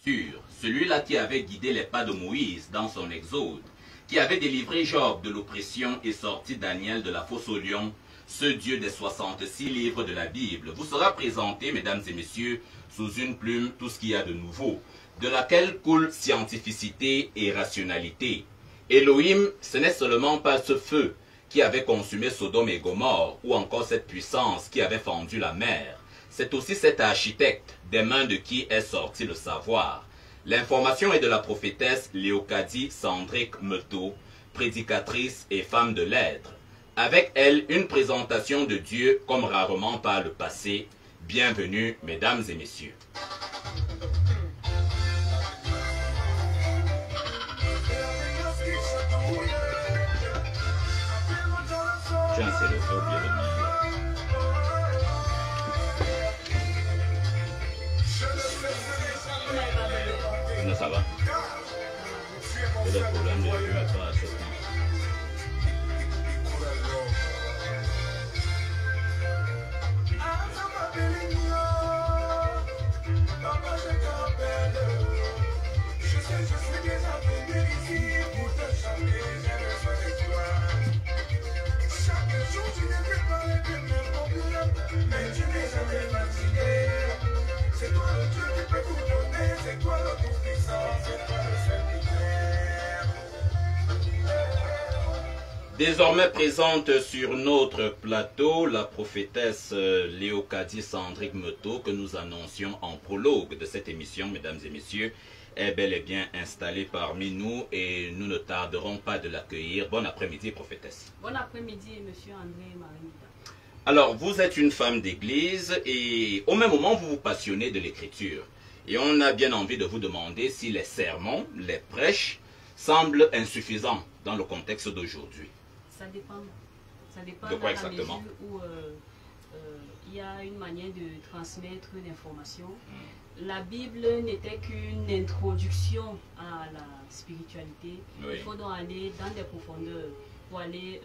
Celui-là qui avait guidé les pas de Moïse dans son exode, qui avait délivré Job de l'oppression et sorti Daniel de la fosse au lion, ce Dieu des 66 livres de la Bible, vous sera présenté, mesdames et messieurs, sous une plume tout ce qu'il y a de nouveau, de laquelle coule scientificité et rationalité. Elohim, ce n'est seulement pas ce feu qui avait consumé Sodome et Gomorrhe, ou encore cette puissance qui avait fendu la mer. C'est aussi cet architecte, des mains de qui est sorti le savoir. L'information est de la prophétesse Léocadie Sandrick Meteau, prédicatrice et femme de lettres. Avec elle, une présentation de Dieu comme rarement par le passé. Bienvenue, mesdames et messieurs. Tiens, c'est le feu, bien le non, ça va. C'est le problème de vue, mais pas à ce point. Désormais présente sur notre plateau la prophétesse Léocadie Sandrick Meteau que nous annoncions en prologue de cette émission, mesdames et messieurs, est bel et bien installée parmi nous et nous ne tarderons pas de l'accueillir. Bon après-midi, prophétesse. Bon après-midi, monsieur André Marinita. Alors, vous êtes une femme d'église et au même moment, vous vous passionnez de l'écriture. Et on a bien envie de vous demander si les sermons, les prêches, semblent insuffisants dans le contexte d'aujourd'hui. Ça dépend. Ça dépend de quoi dans exactement? La mesure où il y a une manière de transmettre l'information. La Bible n'était qu'une introduction à la spiritualité. Oui. Il faut donc aller dans des profondeurs pour aller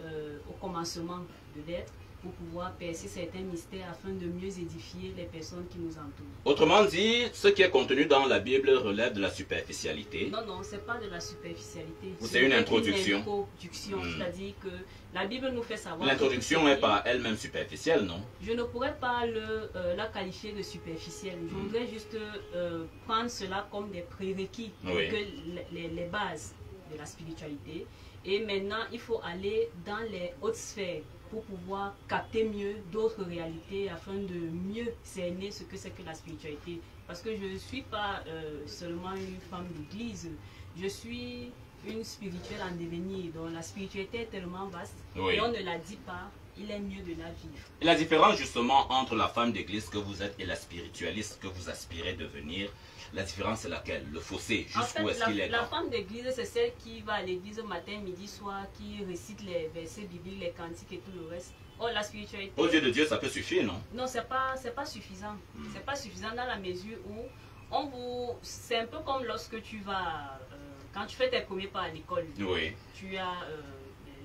au commencement de l'être, pour pouvoir percer certains mystères afin de mieux édifier les personnes qui nous entourent. Autrement dit, ce qui est contenu dans la Bible relève de la superficialité. Non, non, ce n'est pas de la superficialité. C'est une introduction. C'est-à-dire que la Bible nous fait savoir... L'introduction n'est pas elle-même superficielle, non? Je ne pourrais pas la qualifier de superficielle. Je voudrais juste prendre cela comme des prérequis, oui, que les bases de la spiritualité. Et maintenant, il faut aller dans les hautes sphères pour pouvoir capter mieux d'autres réalités afin de mieux cerner ce que c'est que la spiritualité. Parce que je ne suis pas seulement une femme d'église, je suis une spirituelle en devenir. Donc la spiritualité est tellement vaste, oui, et on ne la dit pas, il est mieux de la vivre. Et la différence justement entre la femme d'église que vous êtes et la spiritualiste que vous aspirez devenir, la différence c'est laquelle? Le fossé, jusqu'où est-ce qu'il est? La femme d'église, c'est celle qui va à l'église matin, midi, soir, qui récite les versets bibliques, les cantiques et tout le reste. Oh, la spiritualité... Aux yeux de Dieu, ça peut suffire, non? Non, c'est pas suffisant. C'est pas suffisant dans la mesure où c'est un peu comme lorsque tu vas... quand tu fais tes premiers pas à l'école, oui, tu as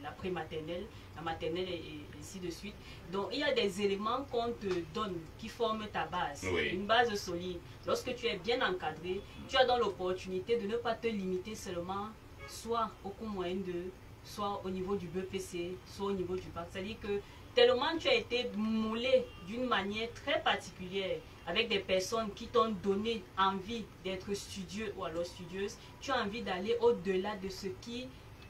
la prématernelle, la maternelle et ainsi de suite. Donc, il y a des éléments qu'on te donne qui forment ta base, oui, une base solide. Lorsque tu es bien encadré, tu as donc l'opportunité de ne pas te limiter seulement soit au cours moyen soit au niveau du BPC, soit au niveau du bac. C'est-à-dire que tellement tu as été moulé d'une manière très particulière avec des personnes qui t'ont donné envie d'être studieux ou alors studieuse, tu as envie d'aller au-delà de ce qui...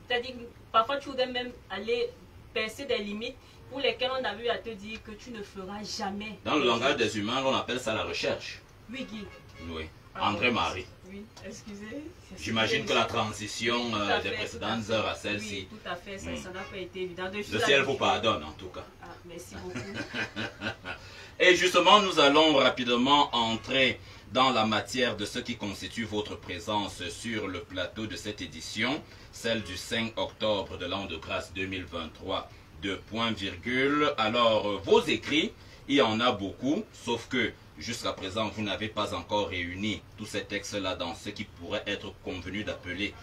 C'est-à-dire que parfois tu voudrais même aller percer des limites pour lesquelles on a vu à te dire que tu ne feras jamais. Dans le langage des humains, on appelle ça la recherche. Oui, Guy. Oui. André Marie. Oui, excusez. J'imagine que la transition des précédentes heures à celle-ci. Oui, tout à fait, ça n'a pas été évident. Le ciel vous pardonne en tout cas. Ah, merci beaucoup. Et justement, nous allons rapidement entrer dans la matière de ce qui constitue votre présence sur le plateau de cette édition, celle du 5 octobre de l'an de grâce 2023, de point virgule. Alors, vos écrits Il y en a beaucoup, sauf que jusqu'à présent, vous n'avez pas encore réuni tous ces textes-là dans ce qui pourrait être convenu d'appeler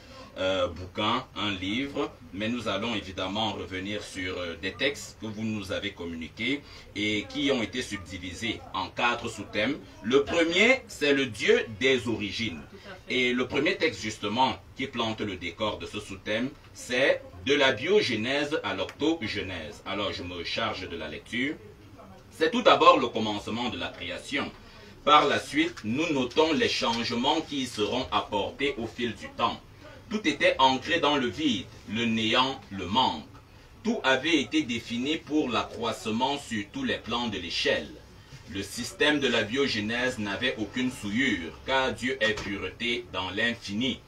bouquin, un livre, mais nous allons évidemment revenir sur des textes que vous nous avez communiqués et qui ont été subdivisés en 4 sous-thèmes. Le premier, c'est le Dieu des origines. Et le premier texte justement qui plante le décor de ce sous-thème, c'est de la biogénèse à l'octogenèse. Alors je me charge de la lecture. C'est tout d'abord le commencement de la création. Par la suite, nous notons les changements qui y seront apportés au fil du temps. Tout était ancré dans le vide, le néant, le manque. Tout avait été défini pour l'accroissement sur tous les plans de l'échelle. Le système de la biogénèse n'avait aucune souillure, car Dieu est pureté dans l'infini.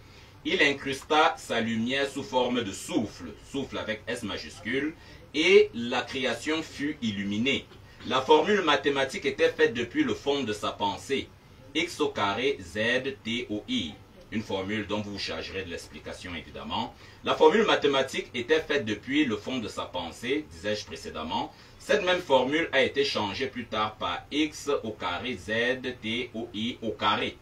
Il incrusta sa lumière sous forme de souffle, souffle avec S majuscule, et la création fut illuminée. La formule mathématique était faite depuis le fond de sa pensée. X au carré Z T O I. Une formule dont vous vous chargerez de l'explication évidemment. La formule mathématique était faite depuis le fond de sa pensée, disais-je précédemment. Cette même formule a été changée plus tard par X au carré Z T O I au carré.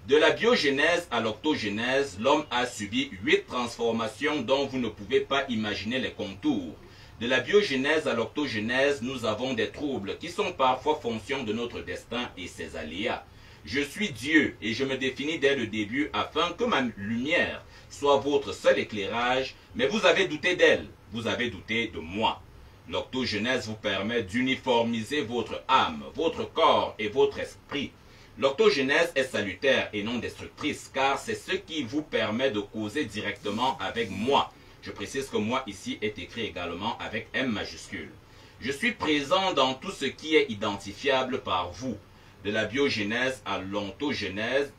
De la biogénèse à l'octogenèse, l'homme a subi 8 transformations dont vous ne pouvez pas imaginer les contours. De la biogénèse à l'octogenèse, nous avons des troubles qui sont parfois fonction de notre destin et ses aléas. Je suis Dieu et je me définis dès le début afin que ma lumière soit votre seul éclairage, mais vous avez douté d'elle, vous avez douté de moi. L'octogenèse vous permet d'uniformiser votre âme, votre corps et votre esprit. L'octogenèse est salutaire et non destructrice, car c'est ce qui vous permet de causer directement avec moi. Je précise que moi ici est écrit également avec M majuscule. Je suis présent dans tout ce qui est identifiable par vous. De la biogénèse à l'octogenèse,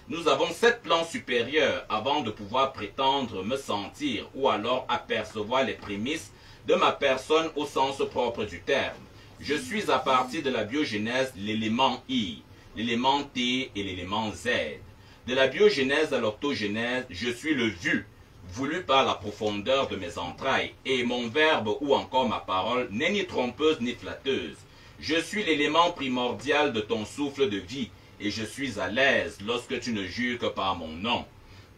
nous avons 7 plans supérieurs avant de pouvoir prétendre me sentir ou alors apercevoir les prémices de ma personne au sens propre du terme. Je suis à partir de la biogénèse l'élément I, l'élément T et l'élément Z. De la biogénèse à l'octogenèse, je suis le vu, voulu par la profondeur de mes entrailles, et mon verbe ou encore ma parole n'est ni trompeuse ni flatteuse. Je suis l'élément primordial de ton souffle de vie, et je suis à l'aise lorsque tu ne jures que par mon nom.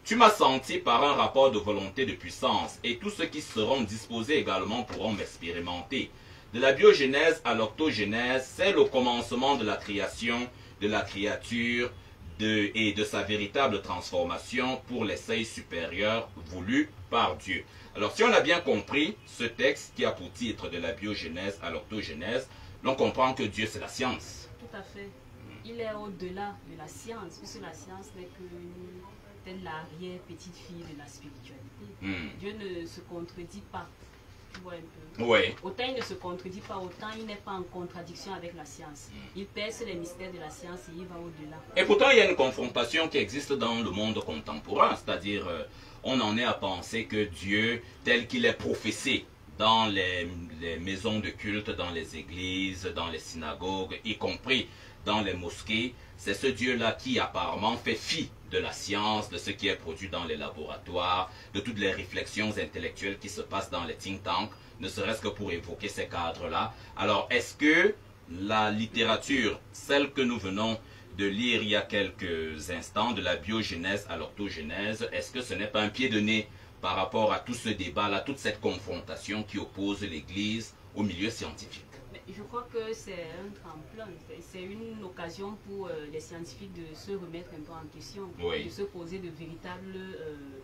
Tu m'as senti par un rapport de volonté de puissance, et tous ceux qui seront disposés également pourront m'expérimenter. De la biogénèse à l'octogenèse, c'est le commencement de la création, de la créature, et de sa véritable transformation pour les seuils supérieurs voulus par Dieu. Alors si on a bien compris ce texte qui a pour titre de la biogénèse à l'octogenèse, l'on comprend que Dieu c'est la science. Tout à fait. Il est au-delà de la science, puisque la science n'est que l'arrière-petite-fille de la spiritualité. Dieu ne se contredit pas. Tu vois un peu. Ouais. Autant il ne se contredit pas, autant il n'est pas en contradiction avec la science. Il perce les mystères de la science et il va au-delà. Et pourtant, il y a une confrontation qui existe dans le monde contemporain, c'est-à-dire on en est à penser que Dieu, tel qu'il est professé dans les maisons de culte, dans les églises, dans les synagogues, y compris dans les mosquées, c'est ce Dieu-là qui apparemment fait fi de la science, de ce qui est produit dans les laboratoires, de toutes les réflexions intellectuelles qui se passent dans les think tanks, ne serait-ce que pour évoquer ces cadres-là. Alors, est-ce que la littérature, celle que nous venons de lire il y a quelques instants, de la biogénèse à l'octogenèse, est-ce que ce n'est pas un pied de nez par rapport à tout ce débat-là, toute cette confrontation qui oppose l'Église au milieu scientifique? Je crois que c'est un tremplin, c'est une occasion pour les scientifiques de se remettre un peu en question, oui, de se poser de véritables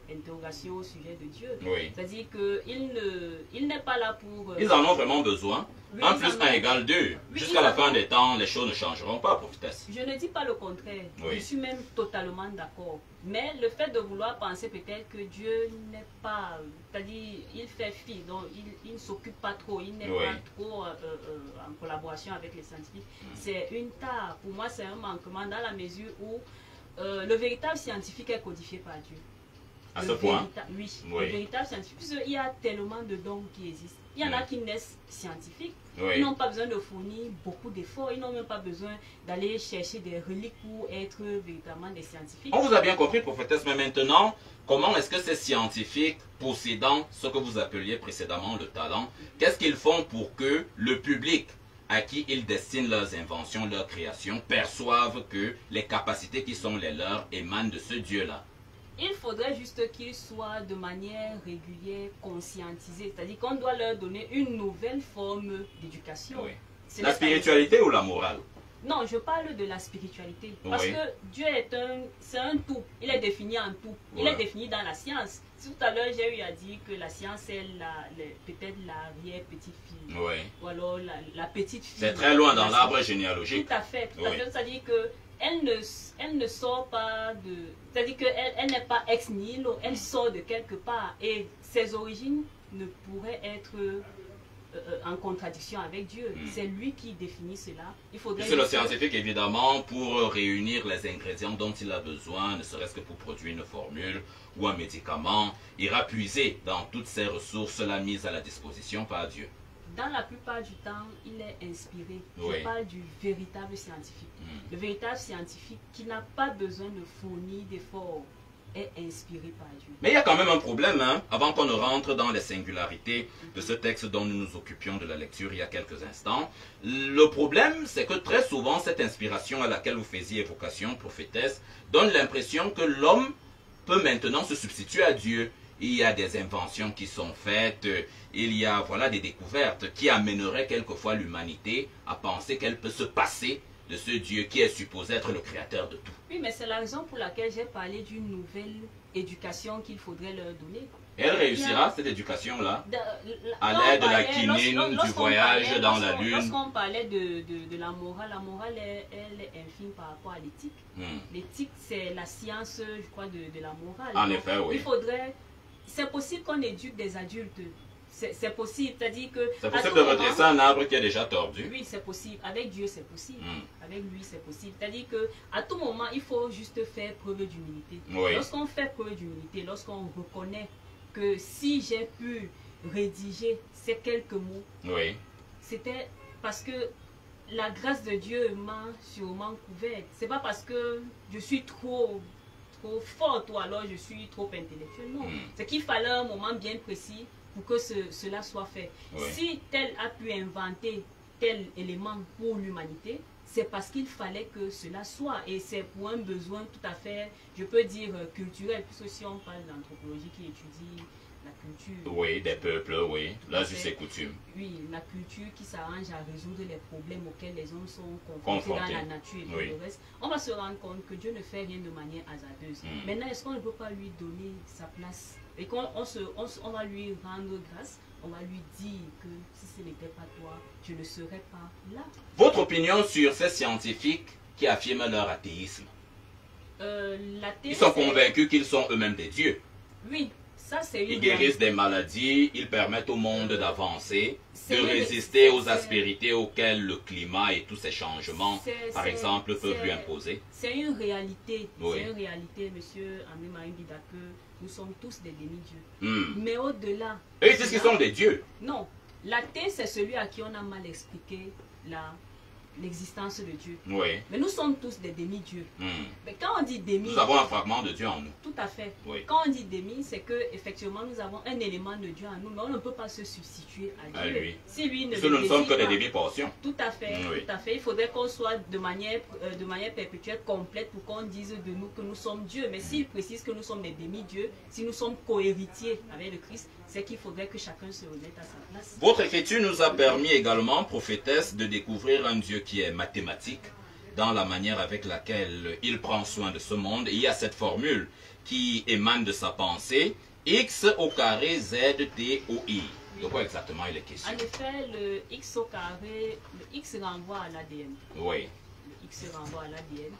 interrogations au sujet de Dieu. Oui. C'est-à-dire qu'il n'est pas là pour... Ils en ont vraiment besoin. Oui, 1 plus 1 égale 2. Oui, Jusqu'à la fin des temps, les choses ne changeront pas, prophétesse. Je ne dis pas le contraire. Oui. Je suis même totalement d'accord. Mais le fait de vouloir penser peut-être que Dieu n'est pas... C'est-à-dire, il fait fi, donc il ne s'occupe pas trop, il n'est pas trop en collaboration avec les scientifiques. C'est une tare. Pour moi, c'est un manquement dans la mesure où le véritable scientifique est codifié par Dieu. À ce point? Oui, le véritable scientifique. Puisqu'il y a tellement de dons qui existent. Il y en a qui naissent scientifiques. Ils n'ont pas besoin de fournir beaucoup d'efforts. Ils n'ont même pas besoin d'aller chercher des reliques pour être véritablement des scientifiques. On vous a bien compris, prophétesse, mais maintenant, comment est-ce que ces scientifiques possédant ce que vous appeliez précédemment le talent, qu'est-ce qu'ils font pour que le public à qui ils destinent leurs inventions, leurs créations, perçoivent que les capacités qui sont les leurs émanent de ce Dieu-là. Il faudrait juste qu'ils soient de manière régulière conscientisés. C'est-à-dire qu'on doit leur donner une nouvelle forme d'éducation. Oui. Ce La n'est pas- spiritualité ou la morale? Non, je parle de la spiritualité. Parce Oui. que Dieu c'est un tout. Il est défini en tout. Il Ouais. est défini dans la science. Tout à l'heure, j'ai eu à dire que la science est peut-être l'arrière-petite-fille. Oui. Ou alors la petite fille. C'est très loin dans La- l'arbre généalogique. Tout à fait. Tout à Oui. fait. C'est-à-dire que elle ne sort pas de... C'est-à-dire qu'elle n'est pas ex nihilo. Elle sort de quelque part. Et ses origines ne pourraient être en contradiction avec Dieu. C'est lui qui définit cela. Il faudrait... C'est le juste- scientifique, évidemment, pour réunir les ingrédients dont il a besoin, ne serait-ce que pour produire une formule ou un médicament, ira puiser dans toutes ces ressources la mise à la disposition par Dieu. Dans la plupart du temps, il est inspiré. Oui. Je parle du véritable scientifique. Le véritable scientifique qui n'a pas besoin de fournir d'efforts est inspiré par Dieu. Mais il y a quand même un problème, hein, avant qu'on ne rentre dans les singularités de ce texte dont nous nous occupions de la lecture il y a quelques instants. Le problème, c'est que très souvent, cette inspiration à laquelle vous faisiez évocation, prophétesse, donne l'impression que l'homme peut maintenant se substituer à Dieu. Il y a des inventions qui sont faites, il y a voilà, des découvertes qui amèneraient quelquefois l'humanité à penser qu'elle peut se passer de ce Dieu qui est supposé être le créateur de tout. Oui, mais c'est la raison pour laquelle j'ai parlé d'une nouvelle éducation qu'il faudrait leur donner. Et elle réussira, cette éducation-là, à Quand l'aide on de la parlait- quinine, du lorsqu'on voyage parlait- dans la lorsqu'on- lune. Lorsqu'on parlait de la morale elle est infime par rapport à l'éthique. L'éthique, c'est la science, je crois, de la morale. En Donc, effet, oui. Il faudrait... C'est possible qu'on éduque des adultes. C'est possible. C'est-à-dire que... C'est à possible tout de moment- redresser un arbre qui est déjà tordu. Oui, c'est possible. Avec Dieu, c'est possible. Mm. Avec lui, c'est possible. C'est-à-dire que à tout moment, il faut juste faire preuve d'humilité. Oui. Lorsqu'on fait preuve d'humilité, lorsqu'on reconnaît que si j'ai pu rédiger ces quelques mots, Oui. c'était parce que la grâce de Dieu m'a sûrement couverte. C'est pas parce que je suis trop forte ou alors je suis trop intellectuelle. Non. Mm. C'est qu'il fallait un moment bien précis pour que cela soit fait. Oui. Si tel a pu inventer tel élément pour l'humanité, c'est parce qu'il fallait que cela soit. Et c'est pour un besoin tout à fait, je peux dire, culturel. Puisque si on parle d'anthropologie qui étudie la culture. Oui, des peuples, oui. Là, Tout à juste fait. et coutumes. Oui, la culture qui s'arrange à résoudre les problèmes auxquels les hommes sont confrontés Confrontés. dans la nature et tout Oui. le reste. On va se rendre compte que Dieu ne fait rien de manière hasardeuse. Mm. Maintenant, est-ce qu'on ne peut pas lui donner sa place et qu'on on va lui rendre grâce? On va lui dire que si ce n'était pas toi, je ne serais pas là. Votre opinion sur ces scientifiques qui affirment leur athéisme? L'athée, Ils sont c'est- convaincus qu'ils sont eux-mêmes des dieux. Oui, ça c'est une Ils guérissent des maladies, ils permettent au monde d'avancer, de C'est une- résister aux c'est- aspérités auxquelles le climat et tous ces changements, par c'est- exemple, peuvent c'est- lui imposer. C'est une réalité. Oui. C'est une réalité, monsieur André-Marie Bida, que nous sommes tous des demi-dieux. Hmm. Mais au-delà... Eux, ils disent qu'ils sont des dieux. Non. L'athée, c'est celui à qui on a mal expliqué l'existence de Dieu. Oui. Mais nous sommes tous des demi-dieux. Hmm. Mais quand on dit demi... Nous avons un fragment de Dieu en nous. Tout à fait. Oui. Quand on dit demi, c'est que effectivement nous avons un élément de Dieu en nous, mais on ne peut pas se substituer à À Dieu. lui. Si lui ne Parce que le nous ne sommes que désire des pas. demi-portions. Tout à fait, Oui. tout à fait. Il faudrait qu'on soit de manière perpétuelle, complète, pour qu'on dise de nous que nous sommes Dieu. Mais s'il précise que nous sommes des demi-dieux, si nous sommes cohéritiers avec le Christ, c'est qu'il faudrait que chacun se remette à sa place. Votre écriture nous a permis également, prophétesse, de découvrir un Dieu qui est mathématique dans la manière avec laquelle il prend soin de ce monde. Et il y a cette formule qui émane de sa pensée, x au carré z t o i. De quoi exactement il est question? En effet, le x au carré, le x renvoie à l'ADN. Oui. Le x renvoie à l'ADN.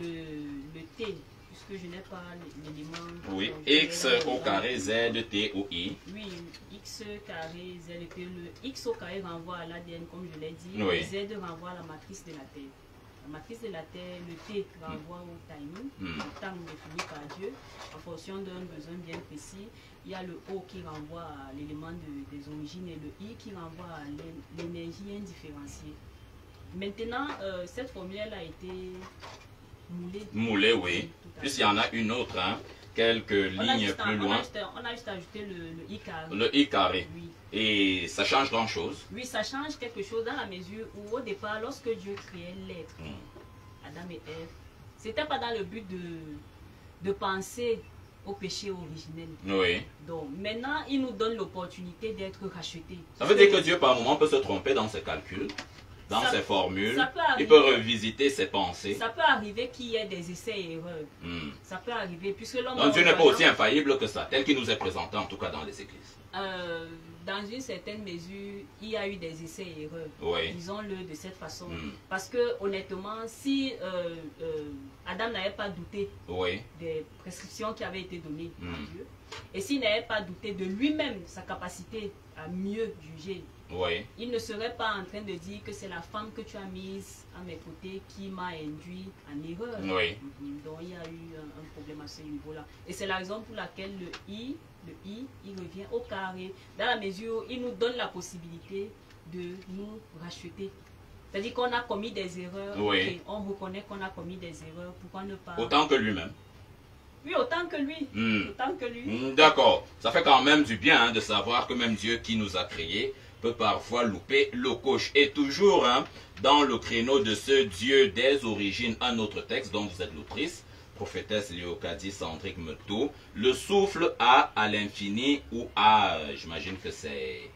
Le t, puisque je n'ai pas l'élément... Oui, donc, x je vais au là- carré z t o i. Oui, x carré z, et puis le x au carré renvoie à l'ADN, comme je l'ai dit. Oui. Le z renvoie à la matrice de la Terre. La matrice de la Terre, le t renvoie au timing, le temps défini par Dieu, en fonction d'un besoin bien précis. Il y a le O qui renvoie à l'élément des origines et le I qui renvoie à l'énergie indifférenciée. Maintenant, cette formule a été moulée. Moulé, oui. Tout à Puis fait. il y en a une autre, hein. quelques lignes plus loin. On a juste ajouté le I carré. Le I carré. Oui. Et ça change grand-chose. Oui, ça change quelque chose dans la mesure où, au départ, lorsque Dieu créait l'être, Adam et Ève, c'était pas dans le but de penser au péché originel. Oui. Donc, maintenant, il nous donne l'opportunité d'être rachetés. Ça veut dire que Dieu, par moment, peut se tromper dans ses calculs, dans ses formules. Ça peut arriver. Il peut revisiter ses pensées. Ça peut arriver qu'il y ait des essais et erreurs. Ça peut arriver, puisque l'homme... Donc Dieu n'est pas aussi infaillible que ça, tel qu'il nous est présenté, en tout cas dans les églises. Dans une certaine mesure, il y a eu des essais et erreurs. Oui. Disons-le de cette façon. Parce que, honnêtement, si Adam n'avait pas douté des prescriptions qui avaient été données par Dieu, et s'il n'avait pas douté de lui-même, sa capacité à mieux juger, il ne serait pas en train de dire que c'est la femme que tu as mise à mes côtés qui m'a induit en erreur. Donc il y a eu un problème à ce niveau-là. Et c'est la raison pour laquelle le I, il revient au carré, dans la mesure où il nous donne la possibilité de nous racheter. C'est-à-dire qu'on a commis des erreurs, on reconnaît qu'on a commis des erreurs, pourquoi ne pas... Autant que lui-même. Oui, autant que lui. Autant que lui. D'accord. Ça fait quand même du bien de savoir que même Dieu qui nous a créés peut parfois louper le coche. Et toujours dans le créneau de ce Dieu des origines, un autre texte dont vous êtes l'autrice, prophétesse Léocadie Sandrick Meto, le souffle A à l'infini, ou A, j'imagine que c'est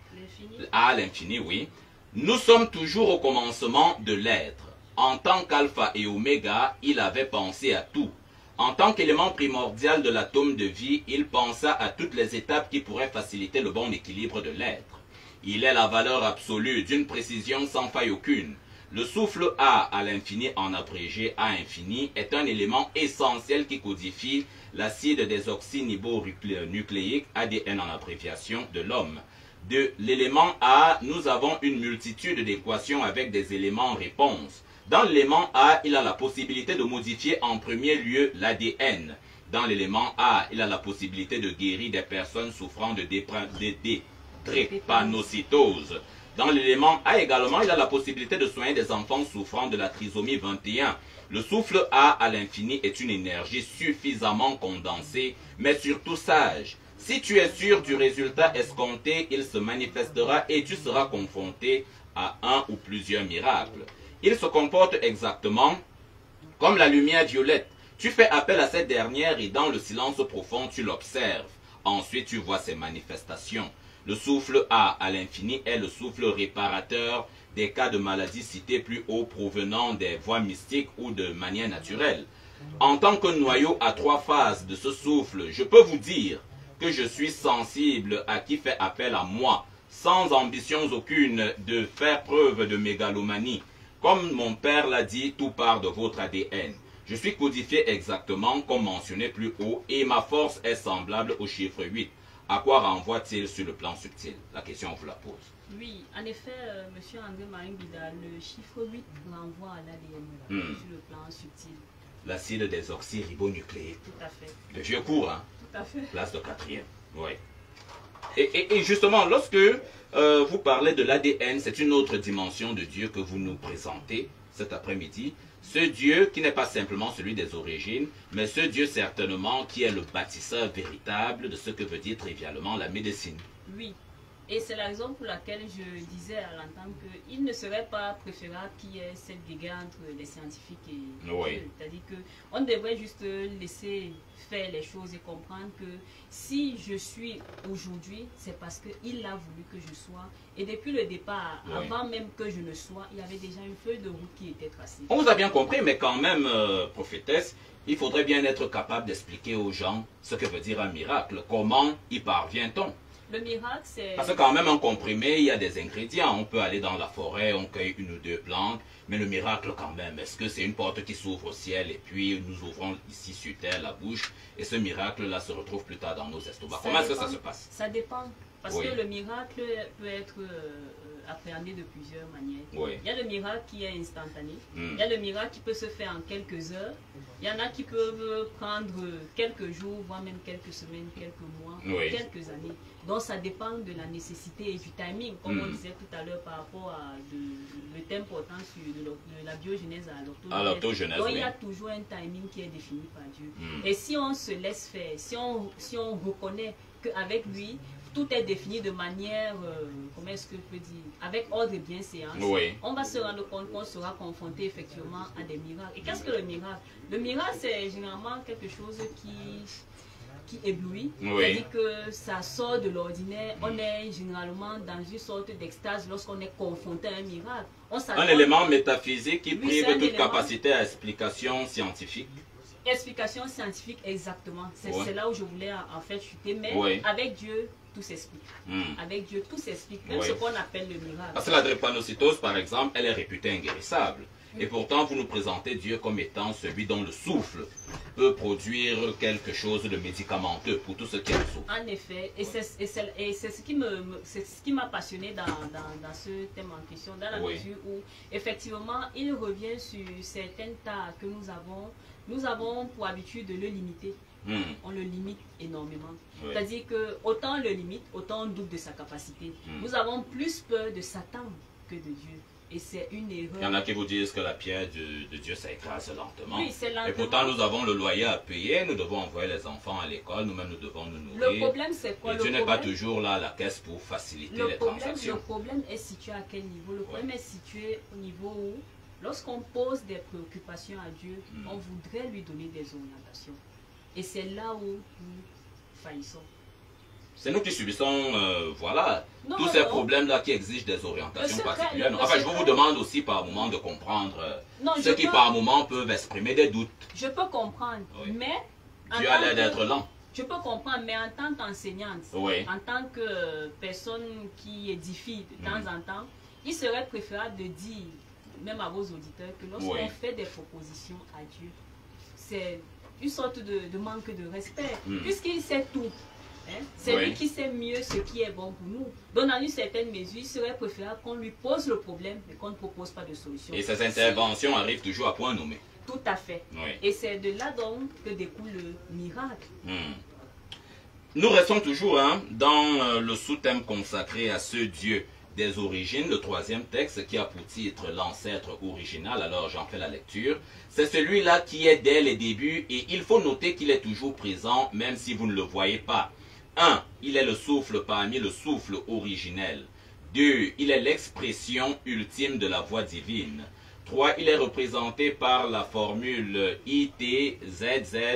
A à l'infini, oui. Nous sommes toujours au commencement de l'être. En tant qu'alpha et oméga, il avait pensé à tout. En tant qu'élément primordial de l'atome de vie, il pensa à toutes les étapes qui pourraient faciliter le bon équilibre de l'être. Il est la valeur absolue, d'une précision sans faille aucune. Le souffle A à l'infini, en abrégé A infini, est un élément essentiel qui codifie l'acide désoxyribonucléique, ADN en abréviation, de l'homme. De l'élément A, nous avons une multitude d'équations avec des éléments réponses. Dans l'élément A, il a la possibilité de modifier en premier lieu l'ADN. Dans l'élément A, il a la possibilité de guérir des personnes souffrant de drépanocytose. Dans l'élément A également, il a la possibilité de soigner des enfants souffrant de la trisomie 21. Le souffle A à l'infini est une énergie suffisamment condensée, mais surtout sage. Si tu es sûr du résultat escompté, il se manifestera et tu seras confronté à un ou plusieurs miracles. Il se comporte exactement comme la lumière violette. Tu fais appel à cette dernière et dans le silence profond, tu l'observes. Ensuite, tu vois ses manifestations. Le souffle A à l'infini est le souffle réparateur des cas de maladies cités plus haut provenant des voies mystiques ou de manière naturelle. En tant que noyau à 3 phases de ce souffle, je peux vous dire que je suis sensible à qui fait appel à moi, sans ambitions aucune de faire preuve de mégalomanie. Comme mon père l'a dit, tout part de votre ADN. Je suis codifié exactement comme mentionné plus haut et ma force est semblable au chiffre 8. À quoi renvoie-t-il sur le plan subtil? La question, on vous la pose. Oui, en effet, M. André Maringida, le chiffre 8 renvoie à l'ADN sur le plan subtil. L'acide désoxyribonucléique. Tout à fait. Le vieux cours, hein? Tout à fait. Place de 4e. Oui. Et justement, lorsque vous parlez de l'ADN, c'est une autre dimension de Dieu que vous nous présentez cet après-midi. Ce Dieu qui n'est pas simplement celui des origines, mais ce Dieu certainement qui est le bâtisseur véritable de ce que veut dire trivialement la médecine. Oui. Et c'est la raison pour laquelle je disais à l'entendre qu'il ne serait pas préférable qu'il y ait cette guerre entre les scientifiques et Dieu. C'est-à-dire qu'on devrait juste laisser faire les choses et comprendre que si je suis aujourd'hui, c'est parce qu'il a voulu que je sois. Et depuis le départ, avant même que je ne sois, il y avait déjà une feuille de route qui était tracée. On vous a bien compris, mais quand même, prophétesse, il faudrait bien être capable d'expliquer aux gens ce que veut dire un miracle. Comment y parvient-on? Le miracle, c'est... Parce que quand même, un comprimé, il y a des ingrédients. On peut aller dans la forêt, on cueille 1 ou 2 plantes. Mais le miracle, quand même, est-ce que c'est une porte qui s'ouvre au ciel et puis nous ouvrons ici sur terre la bouche et ce miracle-là se retrouve plus tard dans nos estomacs? Comment est-ce que ça se passe? Ça dépend. Parce que le miracle peut être appréhender de plusieurs manières. Oui. Il y a le miracle qui est instantané. Mm. Il y a le miracle qui peut se faire en quelques heures. Il y en a qui peuvent prendre quelques jours, voire même quelques semaines, quelques mois, Oui. quelques années. Donc ça dépend de la nécessité et du timing, comme on disait tout à l'heure par rapport à le thème portant sur de la biogenèse à l'orthogenèse. Donc il y a toujours un timing qui est défini par Dieu. Et si on se laisse faire, si on reconnaît qu'avec lui, tout est défini de manière, comment est-ce que je peux dire, avec ordre et bienséance, oui. on va se rendre compte qu'on sera confronté effectivement à des miracles. Et qu'est-ce que le miracle? Le miracle, c'est généralement quelque chose qui éblouit, oui. c'est-à-dire que ça sort de l'ordinaire. On est généralement dans une sorte d'extase lorsqu'on est confronté à un miracle. Un élément métaphysique qui prive toute élément... capacité à explication scientifique. Explication scientifique, exactement. C'est là où je voulais en fait chuter. Mais avec Dieu, tout s'explique. Avec Dieu, tout s'explique. Même ce qu'on appelle le miracle. Parce que la drépanocytose, par exemple, elle est réputée inguérissable. Et pourtant, vous nous présentez Dieu comme étant celui dont le souffle peut produire quelque chose de médicamenteux pour tout ce qui est le souffle. En effet, et c'est ce qui m'a passionné dans ce thème en question, dans la mesure où, effectivement, il revient sur certaines tâches que nous avons pour habitude de le limiter. On le limite énormément. C'est-à-dire que autant on le limite, autant on doute de sa capacité. Nous avons plus peur de Satan que de Dieu. Et c'est une erreur. Il y en a qui vous disent que la pierre de Dieu s'écrase lentement. Oui, c'est lentement. Et pourtant, nous avons le loyer à payer, nous devons envoyer les enfants à l'école, nous-mêmes nous devons nous nourrir. Le problème, c'est quoi? Et Dieu n'est pas toujours là à la caisse pour faciliter les transactions. Le problème est situé à quel niveau? Le problème est situé au niveau où, lorsqu'on pose des préoccupations à Dieu, on voudrait lui donner des orientations. Et c'est là où nous faillissons. C'est nous qui subissons, tous ces problèmes-là qui exigent des orientations particulières. Enfin, je vous demande aussi par moment de comprendre ceux qui par moment peuvent exprimer des doutes. Je peux comprendre, mais... Dieu a l'air d'être lent. Je peux comprendre, mais en tant qu'enseignante, en tant que personne qui édifie de temps en temps, il serait préférable de dire, même à vos auditeurs, que lorsqu'on fait des propositions à Dieu, c'est une sorte de manque de respect, puisqu'il sait tout. C'est lui qui sait mieux ce qui est bon pour nous. Donc, dans une certaine mesure, il serait préférable qu'on lui pose le problème, mais qu'on ne propose pas de solution. Et ces interventions arrivent toujours à point nommé. Tout à fait. Et c'est de là donc que découle le miracle. Nous restons toujours dans le sous-thème consacré à ce Dieu des origines, le troisième texte qui a pour titre l'ancêtre original. Alors j'en fais la lecture. C'est celui-là qui est dès les débuts et il faut noter qu'il est toujours présent même si vous ne le voyez pas. 1. Il est le souffle parmi le souffle originel. 2. Il est l'expression ultime de la voix divine. 3. Il est représenté par la formule ITZZNK.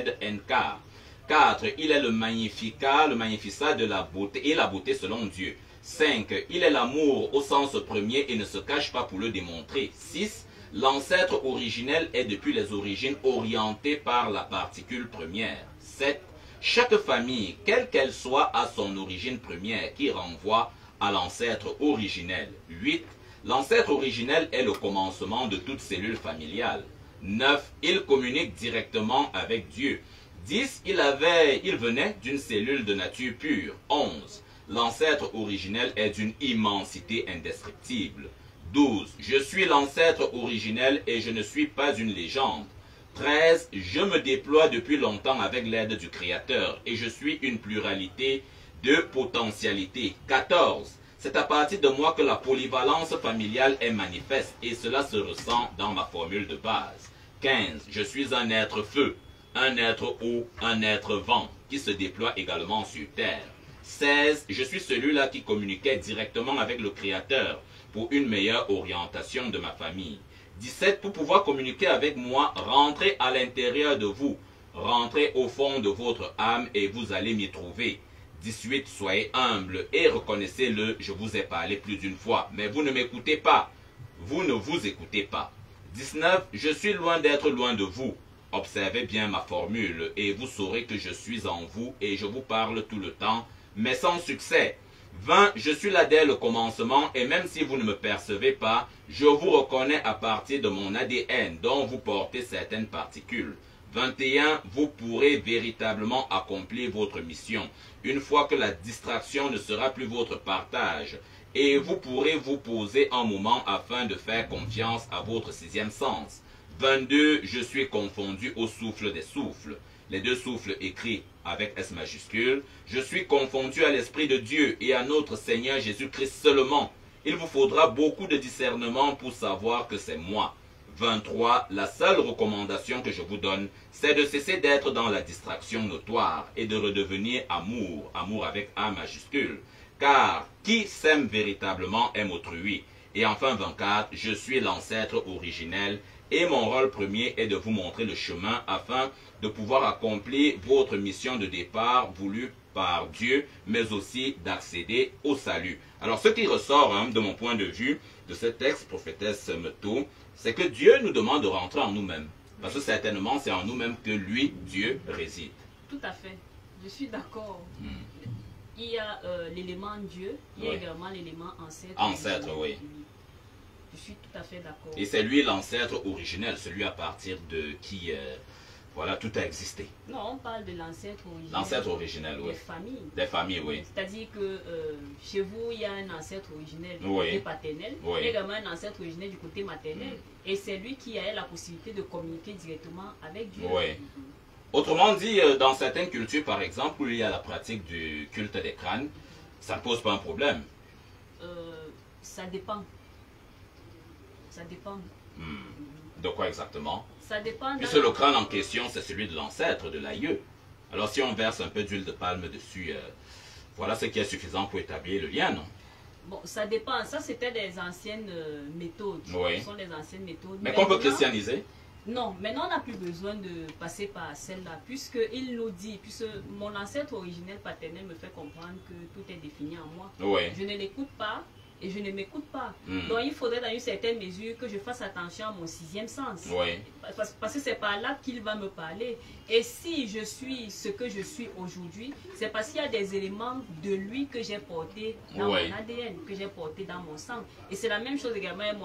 4. Il est le magnificat de la beauté et la beauté selon Dieu. 5. Il est l'amour au sens premier et ne se cache pas pour le démontrer. 6. L'ancêtre originel est depuis les origines orienté par la particule première. 7. Chaque famille, quelle qu'elle soit, a son origine première qui renvoie à l'ancêtre originel. 8. L'ancêtre originel est le commencement de toute cellule familiale. 9. Il communique directement avec Dieu. 10. Il venait d'une cellule de nature pure. 11. L'ancêtre originel est d'une immensité indescriptible. 12. Je suis l'ancêtre originel et je ne suis pas une légende. 13. Je me déploie depuis longtemps avec l'aide du Créateur et je suis une pluralité de potentialités. 14. C'est à partir de moi que la polyvalence familiale est manifeste et cela se ressent dans ma formule de base. 15. Je suis un être feu, un être eau, un être vent qui se déploie également sur terre. 16. Je suis celui-là qui communiquait directement avec le Créateur pour une meilleure orientation de ma famille. 17. Pour pouvoir communiquer avec moi, rentrez à l'intérieur de vous. Rentrez au fond de votre âme et vous allez m'y trouver. 18. Soyez humble et reconnaissez-le, je vous ai parlé plus d'une fois, mais vous ne m'écoutez pas. Vous ne vous écoutez pas. 19. Je suis loin d'être loin de vous. Observez bien ma formule et vous saurez que je suis en vous et je vous parle tout le temps, mais sans succès. 20. Je suis là dès le commencement et même si vous ne me percevez pas, je vous reconnais à partir de mon ADN dont vous portez certaines particules. 21. Vous pourrez véritablement accomplir votre mission une fois que la distraction ne sera plus votre partage et vous pourrez vous poser un moment afin de faire confiance à votre sixième sens. 22, je suis confondu au souffle des souffles. Les deux souffles écrits avec S majuscule. Je suis confondu à l'Esprit de Dieu et à notre Seigneur Jésus-Christ seulement. Il vous faudra beaucoup de discernement pour savoir que c'est moi. 23, la seule recommandation que je vous donne, c'est de cesser d'être dans la distraction notoire et de redevenir amour, amour avec A majuscule. Car qui s'aime véritablement aime autrui. Et enfin 24, je suis l'ancêtre originel et mon rôle premier est de vous montrer le chemin afin de pouvoir accomplir votre mission de départ voulue par Dieu, mais aussi d'accéder au salut. Alors ce qui ressort de mon point de vue de ce texte, prophétesse Meto, c'est que Dieu nous demande de rentrer en nous-mêmes. Parce que certainement c'est en nous-mêmes que lui, Dieu, réside. Tout à fait, je suis d'accord. Il y a l'élément Dieu, il y a également l'élément ancêtre. Ancêtre, oui. Je suis tout à fait d'accord. Et c'est lui l'ancêtre originel, celui à partir de qui voilà, tout a existé. Non, on parle de l'ancêtre originel. L'ancêtre originel, oui. Des familles. Des familles, oui. C'est-à-dire que chez vous, il y a un ancêtre originel du Oui. côté paternel, Oui. il y a également un ancêtre originel du côté maternel. Et c'est lui qui a la possibilité de communiquer directement avec Dieu. Oui. Autrement dit, dans certaines cultures, par exemple, où il y a la pratique du culte des crânes, ça ne pose pas un problème. Ça dépend. Ça dépend. De quoi exactement? Ça dépend. Puisque le crâne en question, c'est celui de l'ancêtre, de l'aïeux. Alors si on verse un peu d'huile de palme dessus, voilà ce qui est suffisant pour établir le lien, non? Bon, ça dépend. Ça, c'était des anciennes méthodes. Oui. Ce sont des anciennes méthodes. Mais qu'on peut Maintenant, christianiser? non, maintenant on n'a plus besoin de passer par celle-là, puisqu'il nous dit, puisque mon ancêtre originel paternel me fait comprendre que tout est défini en moi. Oui. Je ne l'écoute pas et je ne m'écoute pas. Donc il faudrait dans une certaine mesure que je fasse attention à mon sixième sens. Oui. Parce que c'est par là qu'il va me parler. Et si je suis ce que je suis aujourd'hui, c'est parce qu'il y a des éléments de lui que j'ai porté dans mon ADN, que j'ai porté dans mon sang. Et c'est la même chose également avec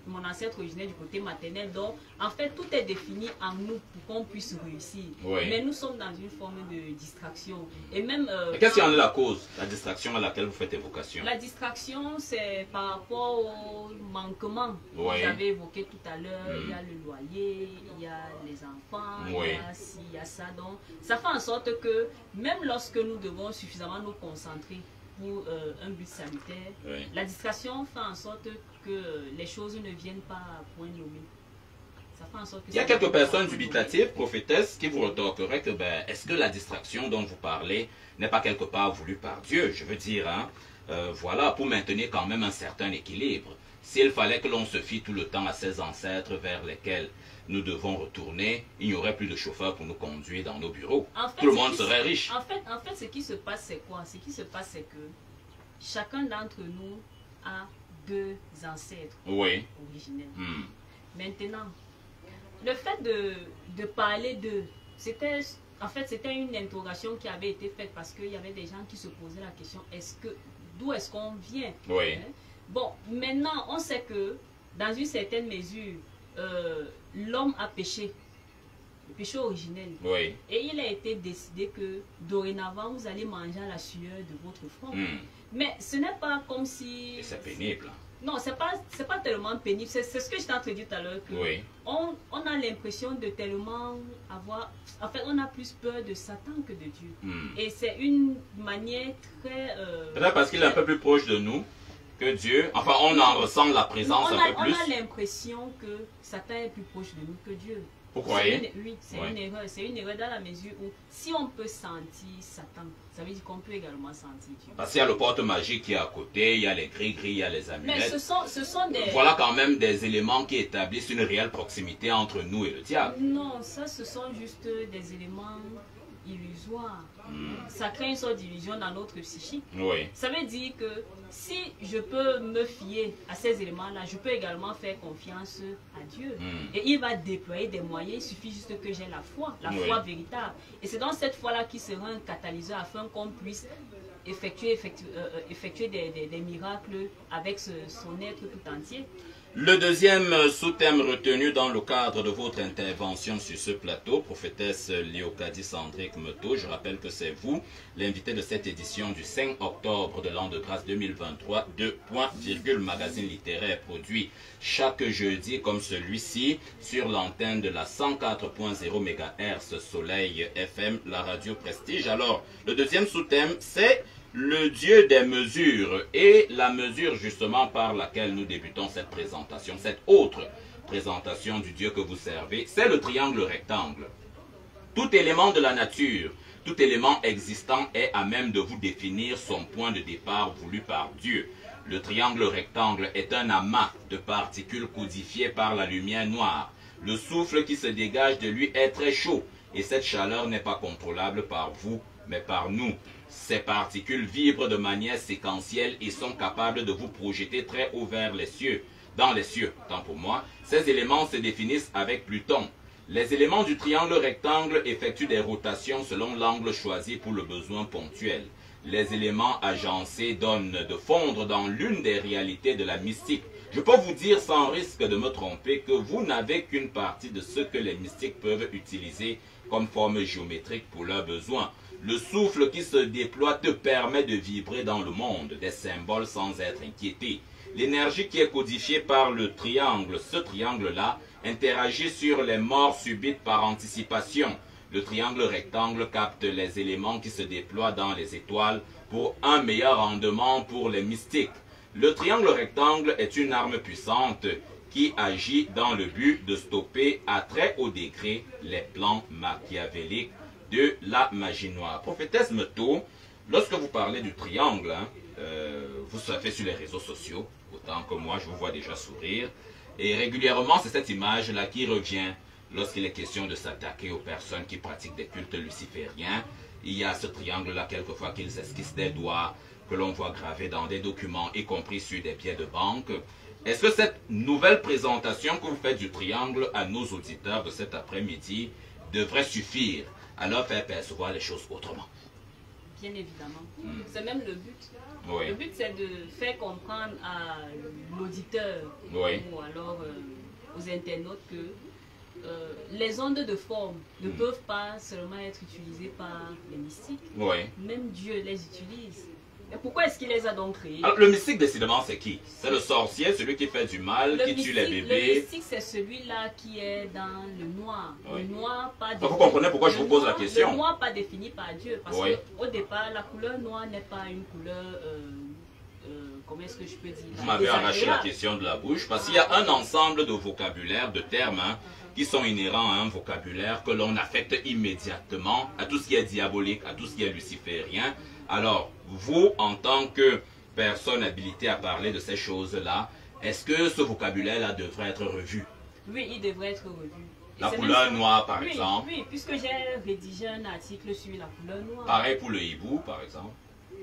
mon ancêtre originel du côté maternel. Donc en fait, tout est défini en nous pour qu'on puisse réussir. Oui. Mais nous sommes dans une forme de distraction. Et même... Qu'est-ce qui en est la cause, la distraction à laquelle vous faites évocation? La distraction, c'est par rapport au manquement que vous avez évoqué tout à l'heure. Il y a le loyer, il y a les enfants, il y a ci, il y a ça. Donc, ça fait en sorte que même lorsque nous devons suffisamment nous concentrer pour un but sanitaire, la distraction fait en sorte que les choses ne viennent pas à point nommé. Ça fait en sorte que il y a quelques personnes dubitatives, prophétesses, qui vous retorqueraient que est-ce que la distraction dont vous parlez n'est pas quelque part voulue par Dieu? Je veux dire, voilà, pour maintenir quand même un certain équilibre. S'il fallait que l'on se fie tout le temps à ces ancêtres vers lesquels nous devons retourner, il n'y aurait plus de chauffeurs pour nous conduire dans nos bureaux. En fait, tout le monde serait riche. En fait, ce qui se passe, c'est quoi? Ce qui se passe, c'est que chacun d'entre nous a deux ancêtres originels. Maintenant, le fait de parler d'eux, c'était une interrogation qui avait été faite parce qu'il y avait des gens qui se posaient la question, d'où est-ce qu'on vient? Bon, maintenant, on sait que dans une certaine mesure, l'homme a péché, le péché originel. Et il a été décidé que dorénavant, vous allez manger à la sueur de votre front. Mais ce n'est pas comme si... C'est pénible. Non, c'est pas tellement pénible. C'est ce que je t'ai entendu tout à l'heure. On a l'impression de tellement avoir... En fait, on a plus peur de Satan que de Dieu. Et c'est une manière très... Peut-être parce qu'il est un peu plus proche de nous que Dieu. Enfin, on en ressent la présence un peu plus. On a l'impression que Satan est plus proche de nous que Dieu. Vous croyez? Oui, c'est une erreur. C'est une erreur dans la mesure où si on peut sentir Satan, ça veut dire qu'on peut également sentir Dieu. Parce qu'il y a le porte magique qui est à côté, il y a les gris-gris, il y a les amulettes. Mais ce sont des... Voilà quand même des éléments qui établissent une réelle proximité entre nous et le diable. Non, ça ce sont juste des éléments illusoires. Ça crée une sorte d'illusion dans notre psychique. Ça veut dire que si je peux me fier à ces éléments-là, je peux également faire confiance à Dieu. Et il va déployer des moyens, il suffit juste que j'ai la foi véritable. Et c'est dans cette foi-là qu'il sera un catalyseur afin qu'on puisse effectuer des miracles avec son être tout entier. Le deuxième sous-thème retenu dans le cadre de votre intervention sur ce plateau, prophétesse Léocadie Andrique Meto, je rappelle que c'est vous, l'invité de cette édition du 5 octobre de l'an de grâce 2023 de Point Virgule, magazine littéraire produit chaque jeudi comme celui-ci sur l'antenne de la 104.0 MHz Soleil FM, la radio Prestige. Alors, le deuxième sous-thème, c'est le Dieu des mesures, et la mesure justement par laquelle nous débutons cette présentation, cette autre présentation du Dieu que vous servez, c'est le triangle rectangle. Tout élément de la nature, tout élément existant est à même de vous définir son point de départ voulu par Dieu. Le triangle rectangle est un amas de particules codifiées par la lumière noire. Le souffle qui se dégage de lui est très chaud, et cette chaleur n'est pas contrôlable par vous, mais par nous. Ces particules vibrent de manière séquentielle et sont capables de vous projeter très haut vers les cieux. Dans les cieux, tant pour moi, ces éléments se définissent avec Pluton. Les éléments du triangle rectangle effectuent des rotations selon l'angle choisi pour le besoin ponctuel. Les éléments agencés donnent de fondre dans l'une des réalités de la mystique. Je peux vous dire sans risque de me tromper que vous n'avez qu'une partie de ce que les mystiques peuvent utiliser comme forme géométrique pour leurs besoins. Le souffle qui se déploie te permet de vibrer dans le monde des symboles sans être inquiété. L'énergie qui est codifiée par le triangle, ce triangle-là, interagit sur les morts subites par anticipation. Le triangle rectangle capte les éléments qui se déploient dans les étoiles pour un meilleur rendement pour les mystiques. Le triangle rectangle est une arme puissante qui agit dans le but de stopper à très haut degré les plans machiavéliques de la magie noire. Prophétesse Meto, lorsque vous parlez du triangle, vous surfez sur les réseaux sociaux, autant que moi, je vous vois déjà sourire, et régulièrement, c'est cette image-là qui revient lorsqu'il est question de s'attaquer aux personnes qui pratiquent des cultes lucifériens. Il y a ce triangle-là, quelquefois, qu'ils esquissent des doigts, que l'on voit gravés dans des documents, y compris sur des billets de banque. Est-ce que cette nouvelle présentation que vous faites du triangle à nos auditeurs de cet après-midi devrait suffire à leur faire percevoir les choses autrement? Bien évidemment. C'est même le but. Oui. Le but, c'est de faire comprendre à l'auditeur Oui. ou alors aux internautes que les ondes de forme ne peuvent pas seulement être utilisées par les mystiques. Oui. Même Dieu les utilise. Mais pourquoi est-ce qu'il les a donc créés? Alors, le mystique, décidément, c'est qui? C'est le sorcier, celui qui fait du mal, qui tue les bébés. Le mystique, c'est celui-là qui est dans le noir. Oui. Le noir, pas Vous comprenez pourquoi je vous pose la question? Le noir, pas défini par Dieu. Parce Oui. qu'au départ, la couleur noire n'est pas une couleur... comment est-ce que je peux dire? Vous m'avez arraché la désagréable. question de la bouche, parce qu'il y a un ensemble de vocabulaire, de termes, qui sont inhérents à un vocabulaire que l'on affecte immédiatement à tout ce qui est diabolique, à tout ce qui est luciférien. Alors, vous, en tant que personne habilitée à parler de ces choses-là, est-ce que ce vocabulaire-là devrait être revu? Oui, il devrait être revu. Et La c'est couleur même- noire, par Oui, exemple. oui, puisque j'ai rédigé un article sur la couleur noire. Pareil pour le hibou, par exemple.